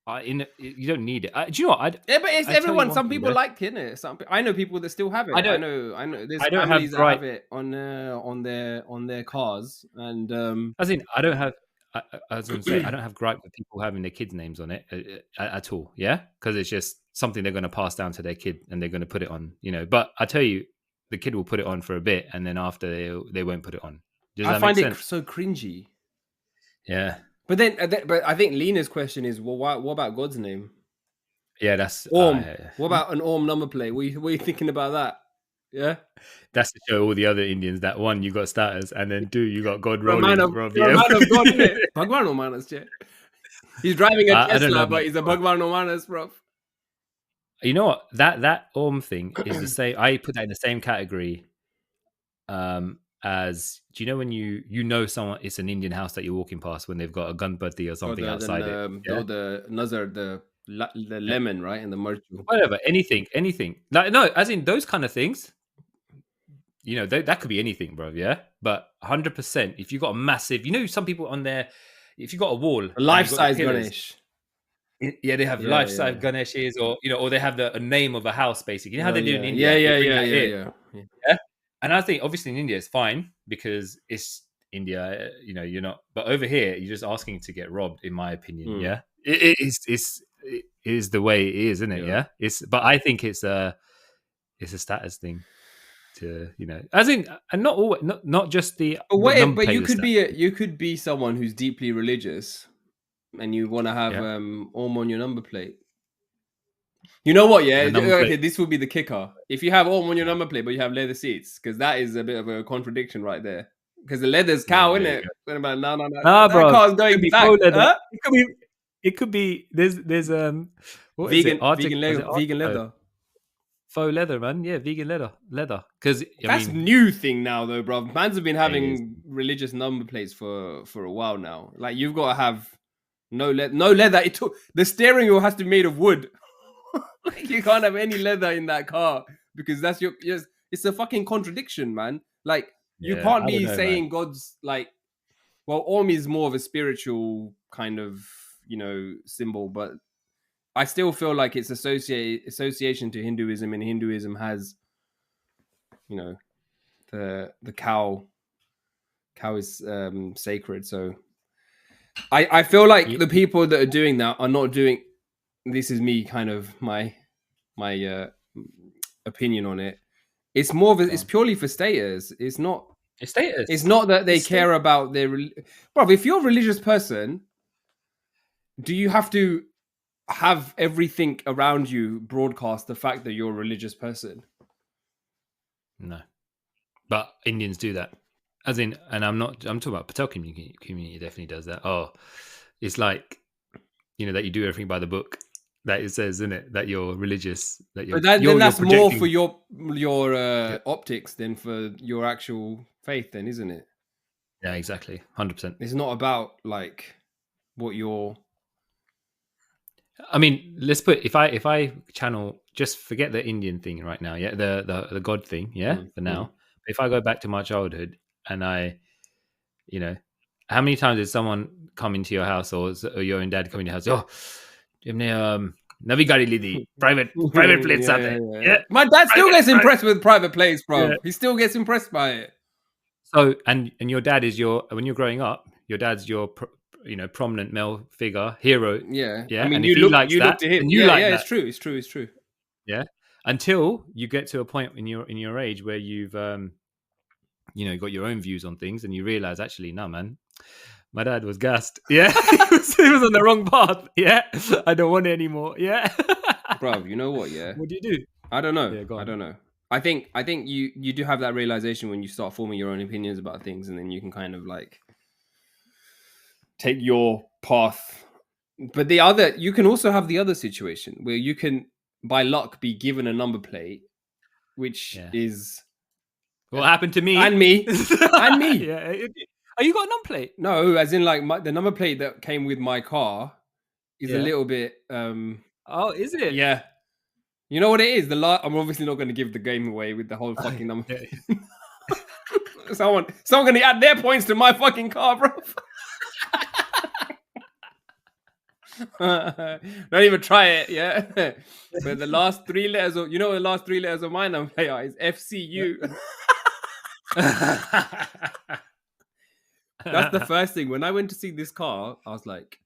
You don't need it. Do you know what? But it's everyone. Some people like it. I know people that still have it. I know. There's families that have it on their cars, and as in, I don't have. I was going to say, I don't have gripe with people having their kids' names on it at all. Yeah, because it's just something they're going to pass down to their kid, and they're going to put it on. But I tell you, the kid will put it on for a bit, and then after they won't put it on. I find it so cringy. Yeah, but I think Lena's question is, well, what about God's name? Yeah, that's Orm. What about an Orm number plate? What are you thinking about that? Yeah, that's to show all the other Indians that 1, you got status, and then 2, you got God rolling. Man of God, isn't it? Bhagwan no manas, yeah. He's driving a Tesla, but he's a Bhagwan no manas, bro. You know what? That Orm thing is the same. I put that in the same category as, do you know when you know someone, it's an Indian house that you're walking past when they've got a gunpati or something outside it. The nazar, the lemon, right? And the marju. Whatever, anything. Like, no, as in those kind of things. That could be anything, bro. Yeah, but 100%. If you got a massive, some people on there, if you got a wall, a life-size Ganesh. Yeah, they have life-size Ganeshes, or they have a name of a house, basically. You know how they do in India? Yeah. And I think obviously in India it's fine because it's India. You're not. But over here, you're just asking to get robbed, in my opinion. Yeah, it is the way it is, isn't it? Yeah. But I think it's a status thing. To as in, and not just the. But you could be someone who's deeply religious, and you want to have Orm on your number plate. You know what? Yeah, The number okay. plate. This will be the kicker. If you have all on your number plate, but you have leather seats, because that is a bit of a contradiction right there. Because the leather's Yeah, cow, isn't there you it? go. Then I'm like, no. Nah, That bro. car's It could going be back. faux leather. Huh? It could be. It could be. There's what is it? Arctic. Is it Vegan Arctic? No, leather. faux leather, man. Yeah, vegan leather. Because I That's mean, new thing now, though, bro. Mans have been it is. having religious number plates for a while now. Like you've got to have no leather. It took the steering wheel has to be made of wood. Like, you can't have any leather in that car because that's your. Yes, it's a fucking contradiction, man. Like you Yeah, can't I don't be know, saying man. God's like. Well, Om is more of a spiritual kind of symbol, but I still feel like it's association to Hinduism, and Hinduism has the cow is sacred. So I feel like You, the people that are doing that are not doing. This is me, kind of my opinion on it. It's more of it's purely for status. It's not. it's status. It's not that they It's care about their. Bro, if you're a religious person, do you have to have everything around you broadcast the fact that you're a religious person? No, but Indians do that. As in, and I'm talking about Patel community definitely does that. Oh, it's like that you do everything by the book. That it says, isn't it, that you're religious, that But you're then that's more for projecting. your optics than for your actual faith, then, isn't it? Yeah, exactly, 100%. It's not about like what you're. I mean, let's put if I channel, just forget the Indian thing right now. Yeah, the God thing. Yeah, for now. If I go back to my childhood and how many times did someone come into your house or your own dad come into your house? Oh, Navi gari lidi, private plates out there. Yeah, My dad still gets private. impressed with private plates, bro. Yeah. He still gets impressed by it. So and your dad is when you're growing up, your dad's your prominent male figure hero. Yeah. Yeah, I mean, and if he likes you that, look to him. then you Yeah, like yeah, that. it's true. Yeah, until you get to a point in your age where you've got your own views on things, and you realize, actually, no, man, my dad was gassed. Yeah, he was on the wrong path. Yeah, I don't want it anymore. Yeah, Bro, you know what? Yeah, what do you do? I don't know. Yeah, go on. I don't know. I think you do have that realization when you start forming your own opinions about things, and then you can kind of like take your path. But you can also have the other situation where you can, by luck, be given a number plate, which is what happened to me and me. Yeah. Oh, you got a number plate? No, as in like the number plate that came with my car is a little bit. Oh, is it? Yeah. You know what it is? I'm obviously not going to give the game away with the whole fucking number. Yeah. Someone going to add their points to my fucking car, bro. Don't even try it, yeah. But the last 3 letters of the last 3 letters of my number plate is FCU. That's the first thing. When I went to see this car, I was like,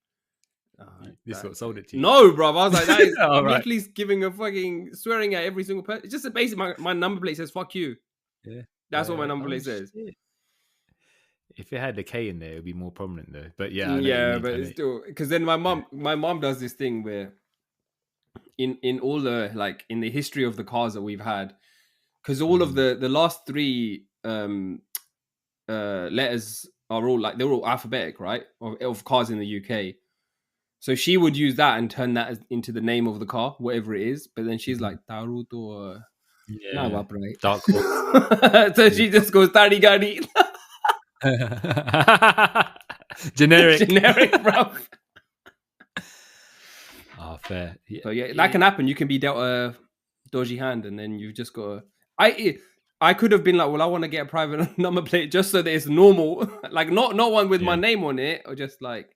this is what sold it to you. No, bro. I was like, that is literally right. giving a fucking swearing at every single person. It's just a basic. My number plate says "fuck you." Yeah, That's what my number plate says. Shit. If it had the K in there, it would be more prominent though. But yeah, But it's still, because then my mom does this thing where in all the like in the history of the cars that we've had, because all of the last 3 letters are all like they're all alphabetic, right? Of cars in the UK. So she would use that and turn that into the name of the car, whatever it is. But then she's like, Taruto. Dark horse. So she just goes, Tari Gadi. Generic, bro. Oh, fair. Yeah. So yeah, that can happen. You can be dealt a dodgy hand, and then you've just got to. I could have been like, well, I want to get a private number plate just so that it's normal, like not one with my name on it, or just like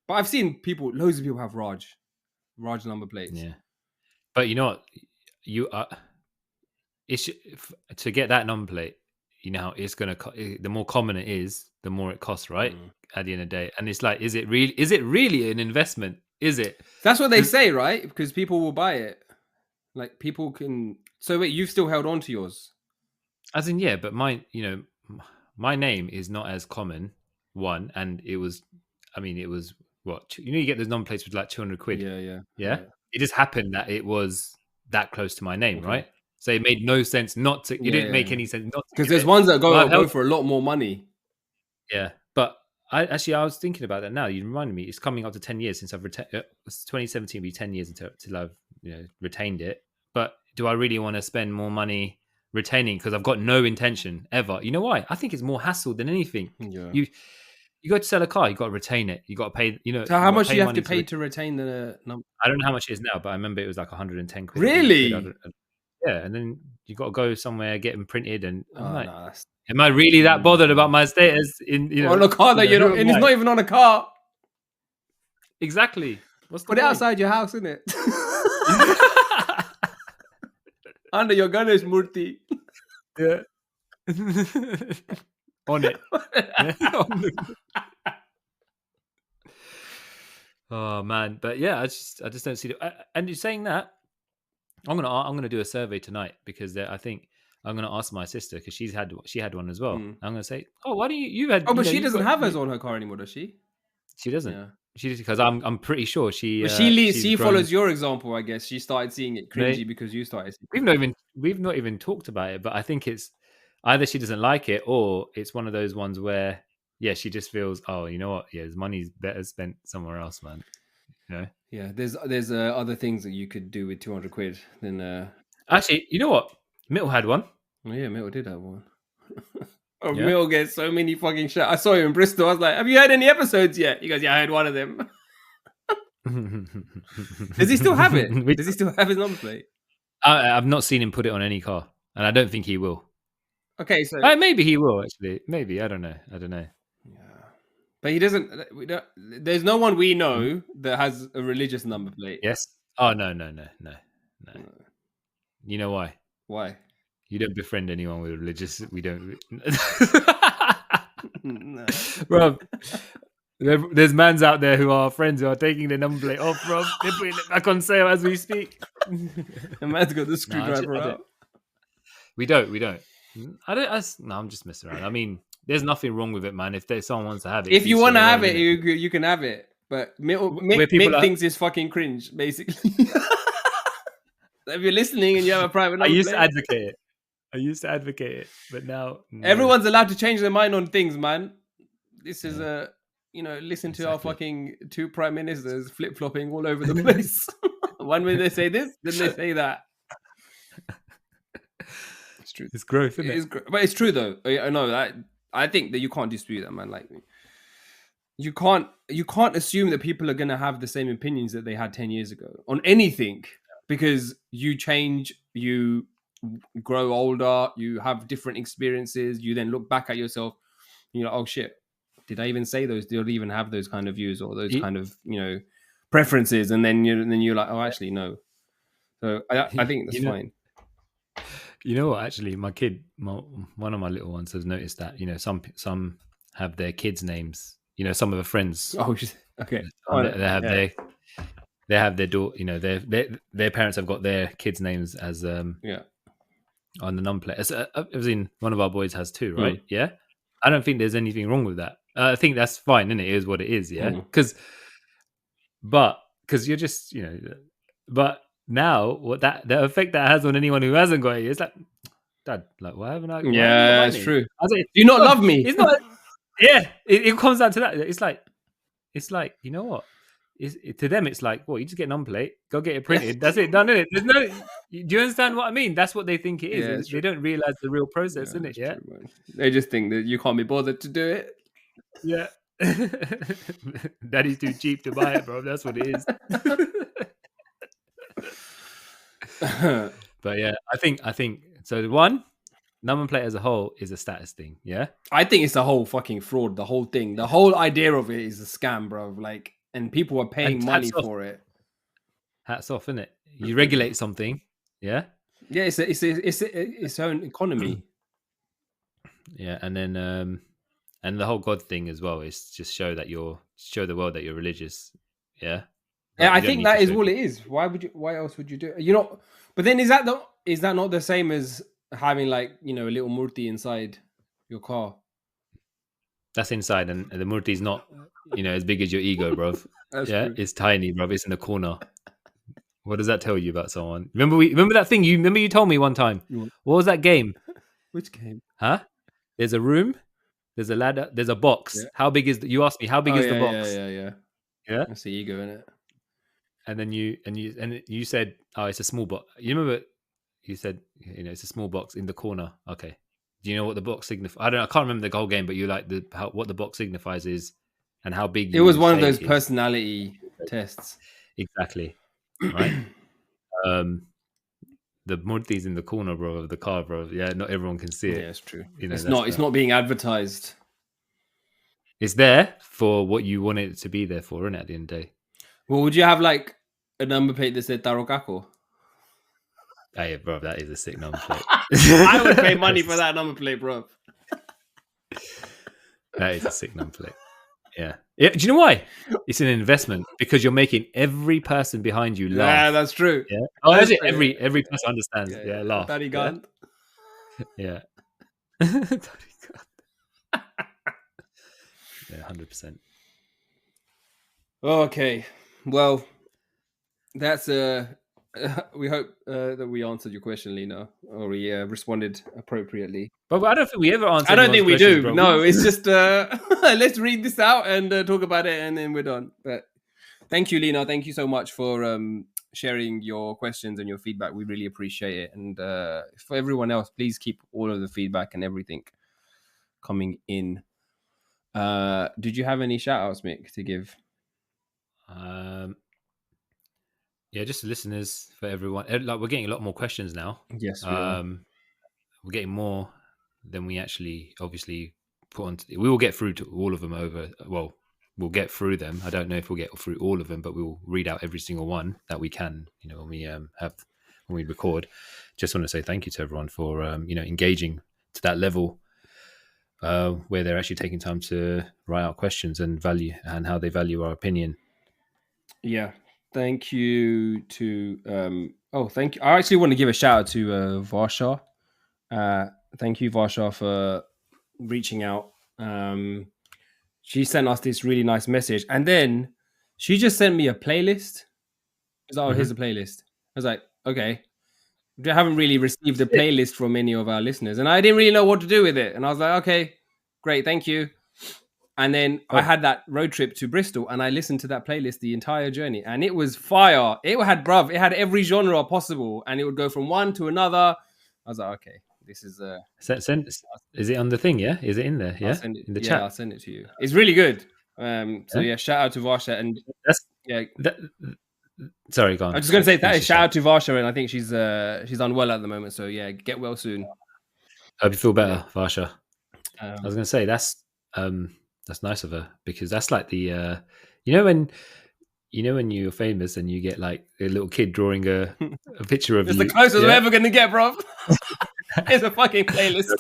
But I've seen loads of people have Raj number plates. Yeah, but you know what? You are. To get that number plate, it's gonna. The more common it is, the more it costs, right? At the end of the day, and it's like, is it really an investment? Is it? That's what they say, right? Because people will buy it. Like people can. So wait, you've still held on to yours? As in, yeah, but my name is not as common. And it was. I mean, it was what you get those number plates with like 200 quid. Yeah. it just happened that it was that close to my name, Okay. right? So it made no sense not to. It Yeah, didn't make yeah. any sense not to. Because give there's it. ones that But I've go held, for a lot more money. yeah. But I was thinking about that now. You reminded me. It's coming up to 10 years since I've retained. 2017 will be 10 years until I've retained it. But do I really want to spend more money retaining? Because I've got no intention ever. You know why? I think it's more hassle than anything. Yeah. You go to sell a car, you got to retain it. You got to pay. So You how got much to do pay you have to money pay to retain the number? I don't know how much it is now, but I remember it was like 110 quid. Really? Yeah, and then you got to go somewhere, get them printed, and I'm Oh like, no, that's am I really that bothered about my status? on a car that you're who not, am and it's I? not even on a car. Exactly. What's the Put it point? outside your house, isn't it? Under your Ganesh Murti. Yeah. On it. Oh man, but yeah, I just don't see it. And you're saying that, I'm gonna do a survey tonight because I think I'm gonna ask my sister because she had one as well. Mm. I'm gonna say, oh, why don't you had? Oh, but she you've doesn't got- have hers on her car anymore, does she? She doesn't. Yeah. She just because I'm pretty sure she. But she's she grown- follows your example, I guess. She started seeing it cringy because you started seeing it. We've not even talked about it, but I think it's either she doesn't like it or it's one of those ones where she just feels, oh, you know what? Yeah, his money's better spent somewhere else, man. You know. Yeah, there's other things that you could do with 200 quid than. Actually, you know what? Mittel had one. Oh, yeah, Mittel did have one. Oh, Yeah. Mittel gets so many fucking shit. I saw him in Bristol. I was like, have you heard any episodes yet? He goes, yeah, I heard one of them. Does he still have it? Does he still have his number plate? I've not seen him put it on any car, and I don't think he will. Okay, so maybe he will actually. Maybe I don't know. Yeah, but he doesn't. There's no one we know that has a religious number plate. Yes. Oh no. You know why? Why? You don't befriend anyone with religious. We don't. No. Bro, there's mans out there who are friends who are taking their number plate off, bro. They're putting it back on sale as we speak. The man's got the screwdriver out. We don't. I'm just messing around. I mean, there's nothing wrong with it, man. If someone wants to have it, If you want to have it, you can have it. But Mick thinks it's fucking cringe, basically. If you're listening and you have a private number I used plate, to advocate it, but now no. Everyone's allowed to change their mind on things, man. This is listen to our fucking two prime ministers flip-flopping all over the place. One minute they say this, then they say that. It's true. It's growth, isn't it? But it's true though. I know that. I think that you can't dispute that, man. Like, you can't assume that people are gonna have the same opinions that they had 10 years ago on anything, because you change, you grow older, you have different experiences. You then look back at yourself, and you're like, oh shit, did I even say those? Did I even have those kind of views or those kind of preferences? And then you're like, oh, actually no. So I think that's fine. You know what? Actually, my kid, one of my little ones, has noticed that some have their kids' names. Some of the friends. Oh, okay. They have their daughter. Their parents have got their kids' names as on the number plate. I've seen one of our boys has two, right? Mm. Yeah. I don't think there's anything wrong with that. I think that's fine, isn't it? It is what it is, yeah. Because you're just but now what the effect that has on anyone who hasn't got it is like, Dad, like, why haven't I? Yeah, it's true. I was like, do you not love me? It's not. Yeah, it comes down to that. It's like you know what? To them, it's like, well, you just get a number plate, go get it printed. That's it, done, isn't it? There's no. Do you understand what I mean? That's what they think it is. They don't realize the real process, isn't it? Yeah. True, they just think that you can't be bothered to do it. Yeah. Daddy's too cheap to buy it, bro. That's what it is. But yeah, I think so. The one number plate as a whole is a status thing. Yeah. I think it's a whole fucking fraud. The whole thing, the whole idea of it is a scam, bro. Like, and people are paying money for it. Hats off, isn't it? You regulate something, yeah. Yeah, it's its own economy. Yeah, and then and the whole God thing as well is just show the world that you're religious. Yeah. Yeah, I think that is all it is. Why else would you do it? But then is that not the same as having, like, a little murti inside your car? That's inside, and the murti is not, as big as your ego, bro. Yeah, true. It's tiny, bro. It's in the corner. What does that tell you about someone? Remember that thing you told me one time. What was that game? Which game? Huh? There's a room, there's a ladder, there's a box. Yeah. How big is you asked me how big is the box? Yeah. Yeah. That's the ego in it. And then you said, oh, it's a small box. You remember you said, it's a small box in the corner. Okay. Do you know what the box signifies? I can't remember the whole game, but you like what the box signifies is and how big It was one of say those it is. personality tests. Exactly. Right. The Murthy's in the corner, bro, of the car, bro. Yeah, not everyone can see it. Yeah, it's true. You know, it's not being advertised. It's there for what you want it to be there for, isn't it, at the end of the day? Well, would you have like a number plate that said Tarokako? Oh, yeah, bro, that is a sick number plate. I would pay money for that number plate, bro. That is a sick number plate. Yeah. Do you know why? It's an investment because you're making every person behind you laugh. Yeah, that's true. Yeah. Oh, that's it. Every person understands. Yeah, laugh. Daddy gun. Yeah. Yeah, 100%. Okay. Well, that's we hope that we answered your question, Lena, or we responded appropriately. But I don't think we ever answered. I don't think we do. Bro. No, it's just let's read this out and talk about it, and then we're done. But thank you, Lena. Thank you so much for sharing your questions and your feedback. We really appreciate it. And for everyone else, please keep all of the feedback and everything coming in. Did you have any shout outs, Mick, to give? Yeah, just the listeners, for everyone. Like, we're getting a lot more questions now. Yes, we are. We're getting more than we actually obviously put on. We will get through to all of them we'll get through them. I don't know if we'll get through all of them, but we'll read out every single one that we can, when we record. Just want to say thank you to everyone for, engaging to that level where they're actually taking time to write out questions and how they value our opinion. Yeah. Thank you to thank you. I actually want to give a shout out to Varsha. Thank you, Varsha, for reaching out. She sent us this really nice message, and then she just sent me a playlist. She's like, here's a playlist. I was like, okay. I haven't really received a playlist from any of our listeners, and I didn't really know what to do with it. And I was like, okay, great, thank you. And then I had that road trip to Bristol, and I listened to that playlist the entire journey, and it was fire. It had every genre possible, and it would go from one to another. I was like, okay, this is Is it on the thing? Yeah, is it in there? Yeah, in the chat. I'll send it to you. It's really good. Shout out to Varsha, and sorry, go on. I'm just going to say shout out to Varsha, and I think she's unwell at the moment. So yeah, get well soon. Hope you feel better, Varsha. I was going to say that's nice of her, because that's like the when you're famous and you get like a little kid drawing a picture of it's you. It's the closest we're ever going to get, bro. It's a fucking playlist. I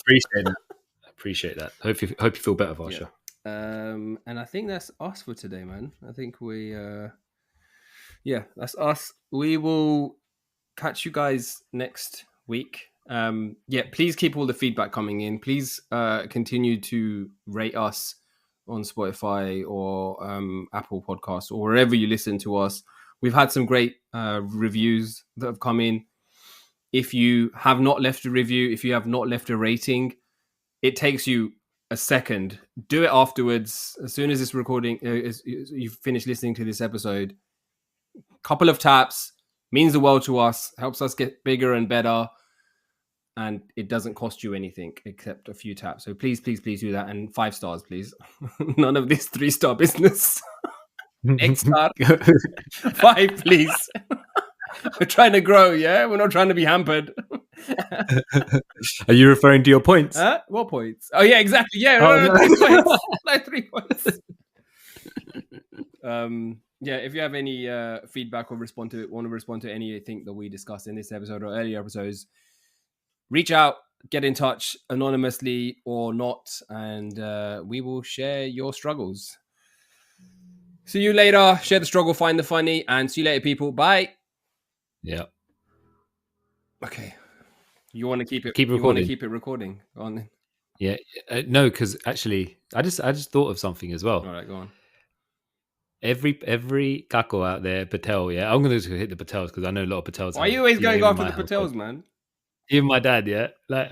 appreciate that. Hope you feel better, Varsha. Yeah. And I think that's us for today, man. I think we that's us. We will catch you guys next week. Please keep all the feedback coming in. Please continue to rate us on Spotify or Apple Podcasts or wherever you listen to us. We've had some great reviews that have come in. If you have not left a review, if you have not left a rating, it takes you a second. Do it afterwards. As soon as this recording, you've finished listening to this episode, couple of taps means the world to us, helps us get bigger and better. And it doesn't cost you anything except a few taps. So please do that. And 5 stars, please. None of this 3-star business. X star. 5, please. We're trying to grow, yeah? We're not trying to be hampered. Are you referring to your points? What points? Oh, yeah, exactly. Yeah, 3 points. Like 3 points. If you have any feedback or want to respond to anything that we discussed in this episode or earlier episodes, reach out, get in touch anonymously or not, and we will share your struggles. See you later. Share the struggle, find the funny, and see you later, people. Bye. Yeah. Okay. You want to keep it? Keep recording. You want to keep it recording? Go on then. Yeah. No, because actually, I just thought of something as well. All right, go on. every kako out there, Patel, yeah. I'm gonna just hit the Patels because I know a lot of Patels. Why are you always going even after my the household. Patels, man? Even my dad, yeah, like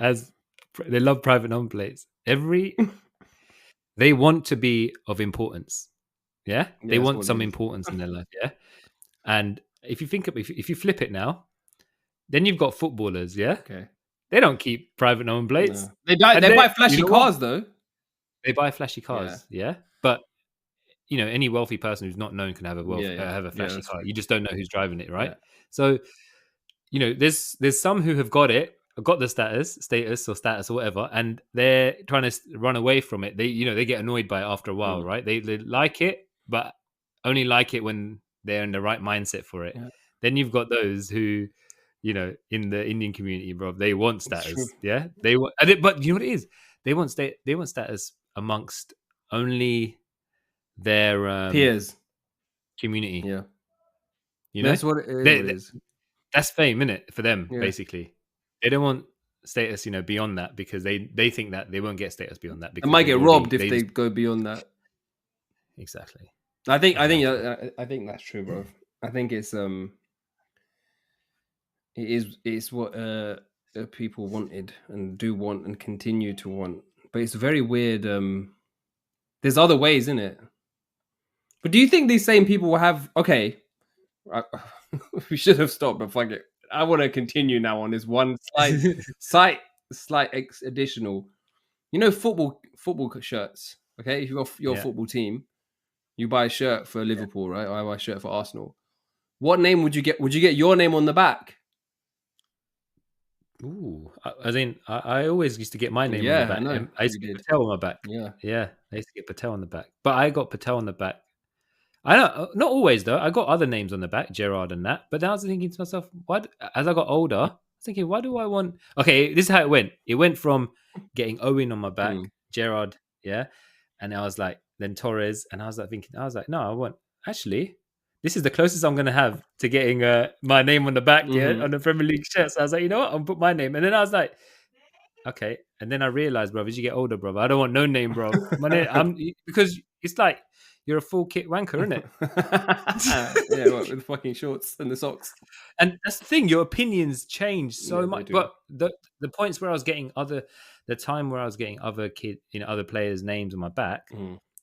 they love private number plates. They want to be of importance, yeah. Yeah, They that's want what it some is. importance in their life, yeah. And if you think if you flip it now, then you've got footballers, yeah. Okay. They don't keep private number plates. No. They buy You flashy know what? cars though. They buy flashy Yeah. cars, yeah. But any wealthy person who's not known can have have a flashy that's car. true. You just don't know who's driving it, right? Yeah. So there's some who have got the status or whatever, and they're trying to run away from it. They get annoyed by it after a while, right? They like it, but only like it when they're in the right mindset for it. Yeah. Then you've got those who, in the Indian community, bro, they want status. Yeah, they want, but you know what it is? They want status amongst only their Peers. community. Yeah. You know, That's what it is. What it is. that's fame, isn't it, for them? Yeah. Basically, they don't want status, beyond that, because they think that they won't get status beyond that. They Because might get robbed if they just... go beyond that. Exactly. I think that's true, bro. I think it's it's what people wanted and do want and continue to want, but it's very weird. There's other ways, isn't it? But do you think these same people will have? Okay, we should have stopped, but fuck it. I want to continue now on this one slight additional. Football shirts. Okay, if you've got your football team, you buy a shirt for Liverpool, right? Or I buy a shirt for Arsenal. What name would you get? Would you get your name on the back? Ooh, I always used to get my name on the back. I know. I used to get Patel on my back. Yeah. I used to get Patel on the back, but I got Patel on the back. I don't, not always though. I got other names on the back, Gerard and that. But then I was thinking to myself, as I got older, I was thinking, why do I want? Okay, this is how it went. It went from getting Owen on my back, Gerard, yeah, and I was like, then Torres, and I was like, no, I want actually. This is the closest I'm going to have to getting my name on the back, on the Premier League shirt. So I was like, you know what? I'll put my name. And then I was like, okay. And then I realized, bro, as you get older, bro, I don't want no name, bro. My name, because it's like you're a full kit wanker, isn't it? With the fucking shorts and the socks. And that's the thing. Your opinions change so much. But the points where I was getting the time where I was getting other other players' names on my back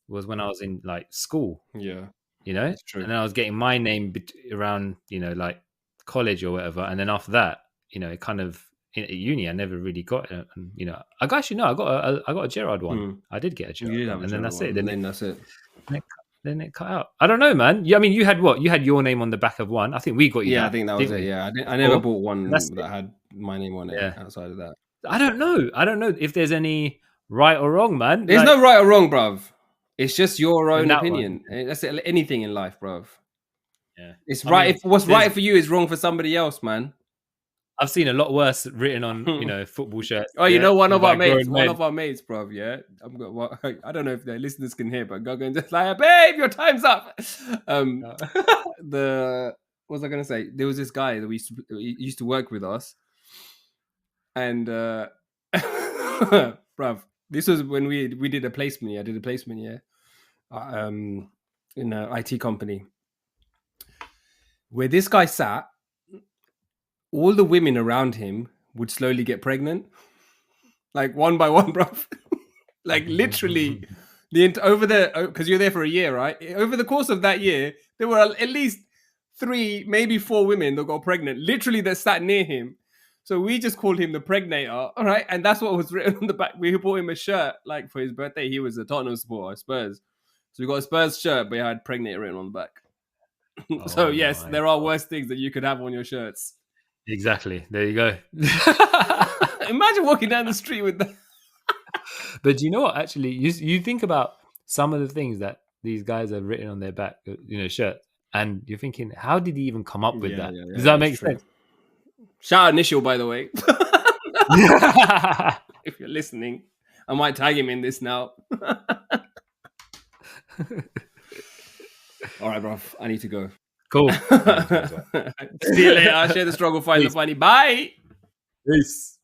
was when I was in like school. Yeah. That's true. And then I was getting my name around, like college or whatever. And then after that, it kind of at uni, I never really got it. And, I got a Gerard one. I did get a Gerard one, and then that's it. Then that's it. Then it cut out. I don't know, man. I mean, you had what? You had your name on the back of one. I think we got you. Yeah, I think that was it. Yeah, I never bought one that had my name on it. Yeah. Outside of that, I don't know if there's any right or wrong, man. There's no right or wrong, bruv. It's just your own opinion. That's anything in life, bruv. Yeah, it's right. If what's right for you is wrong for somebody else, man. I've seen a lot worse written on, football shirts. Oh, one of our mates, bruv. Yeah, I don't know if the listeners can hear, but go and just like, babe, your time's up. What was I gonna say? There was this guy that he used to work with us, and bruv. This was when we did a placement. I did a placement, in an IT company where this guy sat. All the women around him would slowly get pregnant, like one by one, bruv. Like literally, because you're there for a year, right? Over the course of that year, there were at least 3, maybe 4 women that got pregnant, literally that sat near him. So we just called him the pregnator, all right? And that's what was written on the back. We bought him a shirt, like for his birthday. He was a Tottenham supporter, Spurs. So we got a Spurs shirt, but it had pregnator written on the back. So yes, there are worse things that you could have on your shirts. Exactly. There you go. Imagine walking down the street with that. But do you know what? Actually, you think about some of the things that these guys have written on their back, shirt, and you're thinking, how did he even come up with that? Does that make sense? Shout out Nishil, by the way. If you're listening, I might tag him in this now. All right, bro. I need to go. Cool. See you later. Share the struggle, find the funny. Bye. Peace.